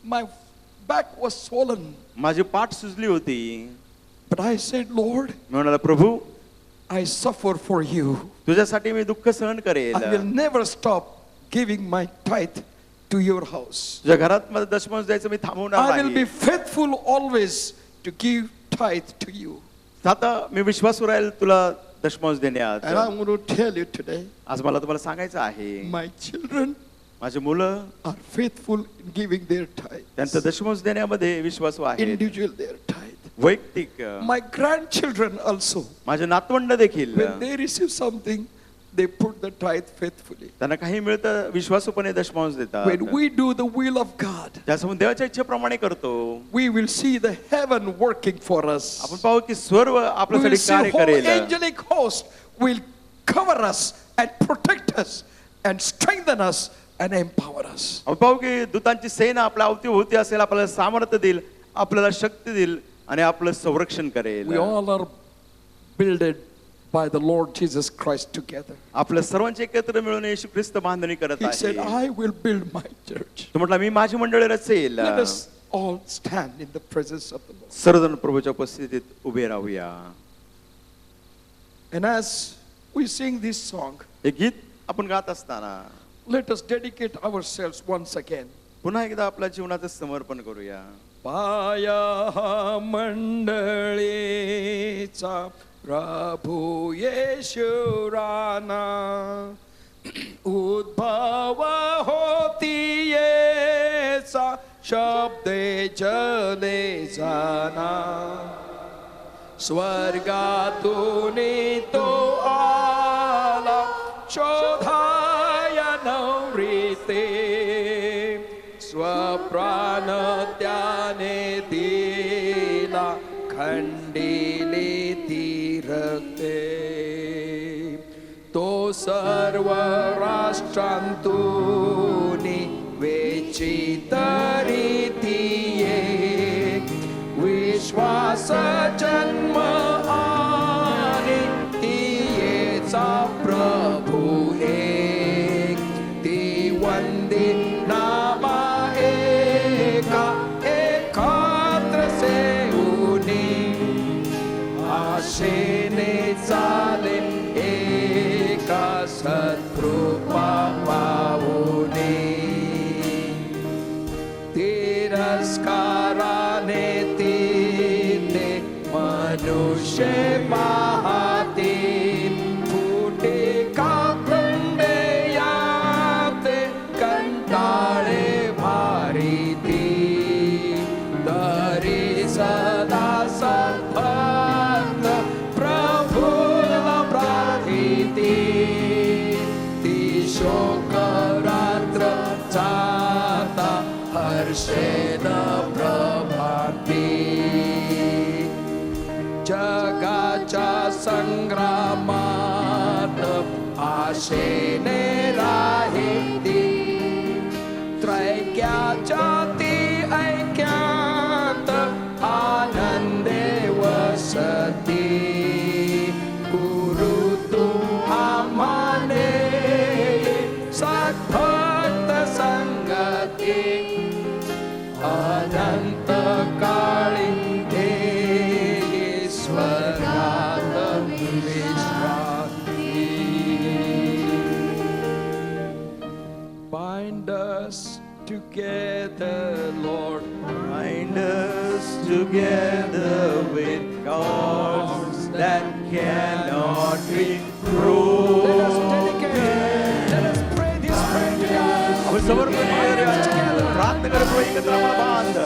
[SPEAKER 4] my back was swollen.
[SPEAKER 2] माझी पाठ सुजली होती.
[SPEAKER 4] But I said, "Lord,
[SPEAKER 2] मी म्हणाला प्रभू
[SPEAKER 4] I suffer for you.
[SPEAKER 2] तुझ्यासाठी मी दुःख सहन करेल.
[SPEAKER 4] I will never stop giving my tithe to your house.
[SPEAKER 2] तुझ्या घरात मला दशमांश द्यायचं मी थांबवणार
[SPEAKER 4] I will be
[SPEAKER 2] नाही.
[SPEAKER 4] faithful always to give tithe to you."
[SPEAKER 2] आता मी विश्वासू राहील तुला दशमांश देण्यात.
[SPEAKER 4] And I'm going to tell you today,
[SPEAKER 2] आज मला तुम्हाला सांगायचं आहे,
[SPEAKER 4] my children
[SPEAKER 2] माझे मुलं
[SPEAKER 4] are faithful in giving their tithe.
[SPEAKER 2] त्यांचं दशमांश देण्यामध्ये विश्वासू आहे.
[SPEAKER 4] Individual their tithe.
[SPEAKER 2] वैयक्तिक
[SPEAKER 4] My grandchildren also,
[SPEAKER 2] माझे नातवंड देखील
[SPEAKER 4] when they receive something, they put the tithe faithfully.
[SPEAKER 2] त्यांना काही मिळतं विश्वासूपणे दशमांश देतात.
[SPEAKER 4] When we do the will of God,
[SPEAKER 2] त्यासमोर देवाच्या इच्छेप्रमाणे करतो,
[SPEAKER 4] we will see the heaven working for us.
[SPEAKER 2] आपण पाहू की स्वर्ग
[SPEAKER 4] We will
[SPEAKER 2] आपल्यासाठी
[SPEAKER 4] see
[SPEAKER 2] कार्य
[SPEAKER 4] whole
[SPEAKER 2] करेल.
[SPEAKER 4] angelic host will cover us and protect us and strengthen us and empower us.
[SPEAKER 2] आपण पाहू की दूतांची सेना आपल्या अवतीभोवती असेल, आपल्याला सामर्थ्य देईल, आपल्याला शक्ती देईल आणि आपलं संरक्षण करेल.
[SPEAKER 4] We all are builded by the Lord Jesus Christ together.
[SPEAKER 2] आपल्या सर्वांचे एकत्र मिळून येशू ख्रिस्त बांधणी करत
[SPEAKER 4] He said,
[SPEAKER 2] आहे.
[SPEAKER 4] "I will build my church."
[SPEAKER 2] तो म्हटला मी माझी मंडळी Rachel.
[SPEAKER 4] Let us all stand in the presence of the Lord.
[SPEAKER 2] सर्वजण प्रभूच्या उपस्थितीत उभे राहूया.
[SPEAKER 4] And as we sing this song,
[SPEAKER 2] हे गीत आपण गात असताना
[SPEAKER 4] let us dedicate ourselves once again.
[SPEAKER 2] पुन्हा एकदा आपल्या जीवनाचं समर्पण करूया.
[SPEAKER 4] पाया मंडळीचा प्रभू येशू राना, उद्भव होती येचा शब्दे जले जाना, स्वर्गातून तो आला शोधाया नवरीते, स्वप्राण त्याने दिला खंडिली ती रक्ते, तो सर्व राष्ट्रांतून वेचित रीतीये, विश्वास जन्म आणि तियेचा प्रभू एक, ती वंदित नामा एका एकात्र सेऊनी, आशेने चाले एका सत्कृपा पावूनी, तिरस्काराने तिथे मनुष्य पाहतील, फुटे का वृंदेयात कंटाळे भारीती, तरी सदा सद्भक्त प्रभूला प्रार्थिती, ती शोक रात्र जाता हर्षेन प्रभाती, जगाच्या संग्रामात आशेने राहिती, त्रैक्याच्या ती ऐक्यात आनंदे वसती, गुरु तू आम्हाने सद्भक्त संगती, अनंत काळी स्वर्गात together, Lord.
[SPEAKER 2] Bind us together with cords that cannot be
[SPEAKER 4] Let us
[SPEAKER 2] broken.
[SPEAKER 4] dedicate. Let us pray this prayer together.
[SPEAKER 2] आपण समर्पण करूया. प्रार्थना करू प्रभू एकत्र मला बांध.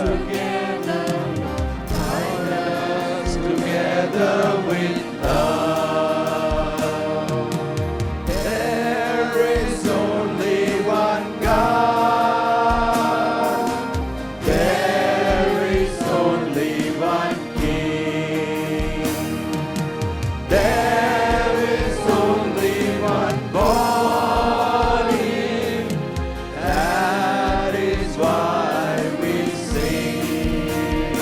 [SPEAKER 2] Bind us together with love. There is only one God. There is only one King. There is only one body. That is why we sing.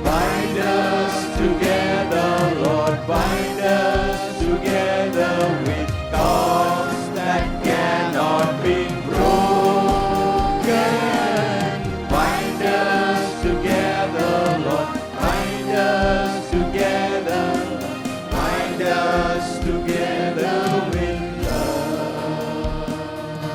[SPEAKER 2] Bind us together, Lord. Bind us together with cords that cannot be broken. Bind us together, Lord. Bind us together. Bind us together with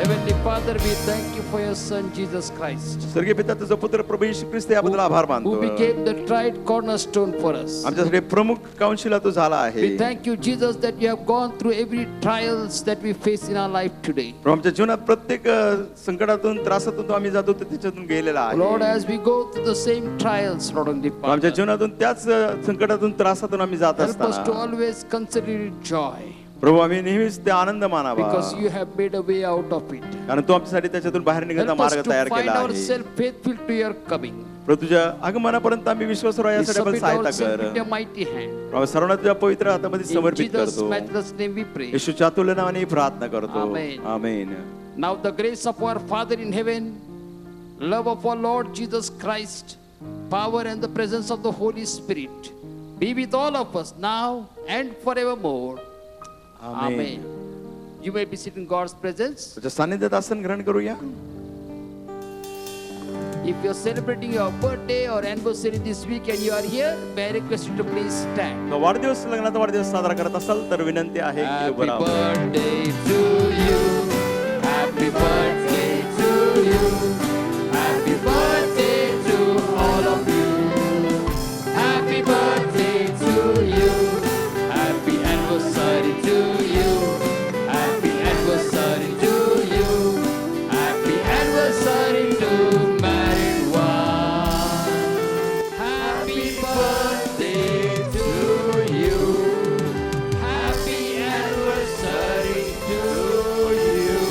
[SPEAKER 3] Heavenly Father, we thank you for your Son Jesus Christ,
[SPEAKER 2] स्वर्गीय पिता तुझा पुत्र प्रभू येशू ख्रिस्त याबद्दल आभार
[SPEAKER 3] who
[SPEAKER 2] मानतो.
[SPEAKER 3] became the tried cornerstone for us.
[SPEAKER 2] आमच्यासाठी प्रमुख काउन्सिला तो झाला आहे.
[SPEAKER 3] We thank you, Jesus, that you have gone through every trials that we face in our life today.
[SPEAKER 2] प्रभू आमच्या जीवनात प्रत्येक संकटातून त्रासातून तो आम्ही जातो ते त्याच्यातून गेलेला आहे.
[SPEAKER 3] Lord, as we go through the same trials, Lord, only
[SPEAKER 2] आमच्या
[SPEAKER 3] Father,
[SPEAKER 2] जीवनातून त्याच संकटातून त्रासातून आम्ही जात
[SPEAKER 3] help us to
[SPEAKER 2] असताना
[SPEAKER 3] always consider it joy,
[SPEAKER 2] प्रभू आम्ही नेहमीच ते आनंद मानावा,
[SPEAKER 3] because you have made a way out of it.
[SPEAKER 2] कारण तू आमच्यासाठी त्याच्यातून बाहेर निघण्याचा
[SPEAKER 3] Help us
[SPEAKER 2] मार्ग
[SPEAKER 3] to
[SPEAKER 2] तयार
[SPEAKER 3] find
[SPEAKER 2] केला आहे.
[SPEAKER 3] ourselves faithful to your coming.
[SPEAKER 2] प्रभू तुझ्या आगमनापर्यंत आम्ही विश्वासू
[SPEAKER 3] We
[SPEAKER 2] यासाठी आपण
[SPEAKER 3] submit
[SPEAKER 2] सहायता
[SPEAKER 3] ourselves
[SPEAKER 2] कर.
[SPEAKER 3] in your mighty hand.
[SPEAKER 2] प्रभू सर्वांना तुझ्या पवित्र हातामध्ये
[SPEAKER 3] In
[SPEAKER 2] समर्पित
[SPEAKER 3] Jesus'
[SPEAKER 2] करतो.
[SPEAKER 3] matchless name we pray.
[SPEAKER 2] येशूच्या तुल्य नावाने प्रार्थना करतो.
[SPEAKER 3] Amen.
[SPEAKER 2] Amen.
[SPEAKER 3] Now the grace of our Father in heaven, love of our Lord Jesus Christ, power and the presence of the Holy Spirit be with all of us now and forevermore. Amen. You may be seated in God's presence.
[SPEAKER 2] तुझ्या सानिध्यात आसन ग्रहण करूया.
[SPEAKER 3] If you're celebrating your birthday or anniversary this week and you are here, may I request you to please stand.
[SPEAKER 2] तो वाढदिवस लग्नाचा वाढदिवस साजरा करत असाल तर विनंती आहे की
[SPEAKER 3] Happy
[SPEAKER 2] उभं राहावं.
[SPEAKER 3] birthday to you. Happy birthday to you. Happy birthday to all of you. Happy birthday to you. Happy anniversary to you. Happy anniversary to you. Happy anniversary to married one. Happy birthday to you. Happy anniversary to you.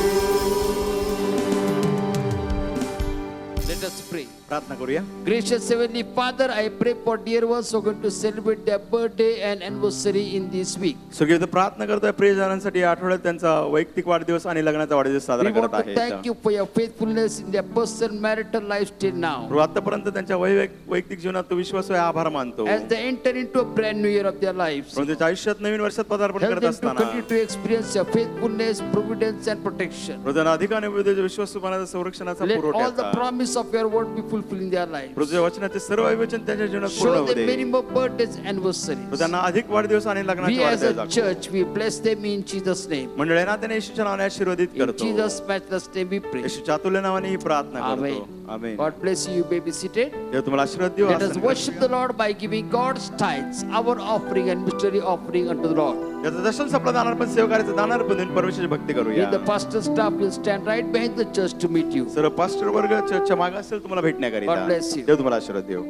[SPEAKER 3] Let us pray.
[SPEAKER 2] प्रार्थना करूया.
[SPEAKER 3] Gracious Heavenly Father, I pray for dear ones who are going to celebrate their birthday and anniversary in this week.
[SPEAKER 2] सगळे इथं प्रार्थना करतोय प्रियजनांसाठी या आठवड्यात त्यांचा वैयक्तिक वाढदिवस आणि लग्नाचा वाढदिवस
[SPEAKER 3] We
[SPEAKER 2] साजरा
[SPEAKER 3] want
[SPEAKER 2] करत
[SPEAKER 3] to thank
[SPEAKER 2] आहेत.
[SPEAKER 3] you for your faithfulness in their personal marital life till now.
[SPEAKER 2] प्रभू, आतापर्यंत त्यांच्या वैयक्तिक जीवनात तो विश्वास आहे, आभार मानतो.
[SPEAKER 3] As they enter into a brand new year of their lives,
[SPEAKER 2] परंतु त्यांच्या आयुष्यात नवीन वर्षात पदार्पण
[SPEAKER 3] help
[SPEAKER 2] करत
[SPEAKER 3] them to
[SPEAKER 2] असताना
[SPEAKER 3] continue to experience your faithfulness, providence, and protection.
[SPEAKER 2] प्रभू, त्यांना अधिक आणि विविध विश्वासूपणाचा संरक्षणाचा
[SPEAKER 3] Let all the
[SPEAKER 2] पुरवठ्याचा
[SPEAKER 3] promise of your word be fulfilled in their lives.
[SPEAKER 2] प्रभू, तुझ्या वचनाचे सर्व वचन त्यांच्या जीवनात पूर्ण
[SPEAKER 3] Show
[SPEAKER 2] होऊ
[SPEAKER 3] them many
[SPEAKER 2] दे.
[SPEAKER 3] more birthdays,
[SPEAKER 2] प्रभू,
[SPEAKER 3] anniversaries.
[SPEAKER 2] त्यांना अधिक वाढदिवस आणि
[SPEAKER 3] We
[SPEAKER 2] लग्नाचे
[SPEAKER 3] as
[SPEAKER 2] वाढदिवस
[SPEAKER 3] a
[SPEAKER 2] दाखव.
[SPEAKER 3] church, we bless them in Jesus' name.
[SPEAKER 2] मंडळींना त्याने येशूच्या नावाने आशीर्वादित
[SPEAKER 3] In
[SPEAKER 2] करतो.
[SPEAKER 3] Jesus' matchless name we pray.
[SPEAKER 2] येशूच्या तुल्य नावाने ही प्रार्थना करतो.
[SPEAKER 3] Amen.
[SPEAKER 2] Amen.
[SPEAKER 3] God bless you. You may be seated.
[SPEAKER 2] देव तुम्हाला आशीर्वाद देऊ.
[SPEAKER 3] Let us
[SPEAKER 2] आसन
[SPEAKER 3] worship the Lord by giving God's tithes, our offering and mystery offering unto the Lord.
[SPEAKER 2] याचं दशम आपला दानार पण सेवकार्याचं दानार पण देऊन परमेश्वराची भक्ती करूया.
[SPEAKER 3] The pastor staff will stand right behind the church to meet you.
[SPEAKER 2] सर्व पास्टर वर्ग चर्चच्या मागे असेल तुम्हाला भेटण्याकरिता.
[SPEAKER 3] God bless you.
[SPEAKER 2] देव तुम्हाला आशीर्वाद देऊ.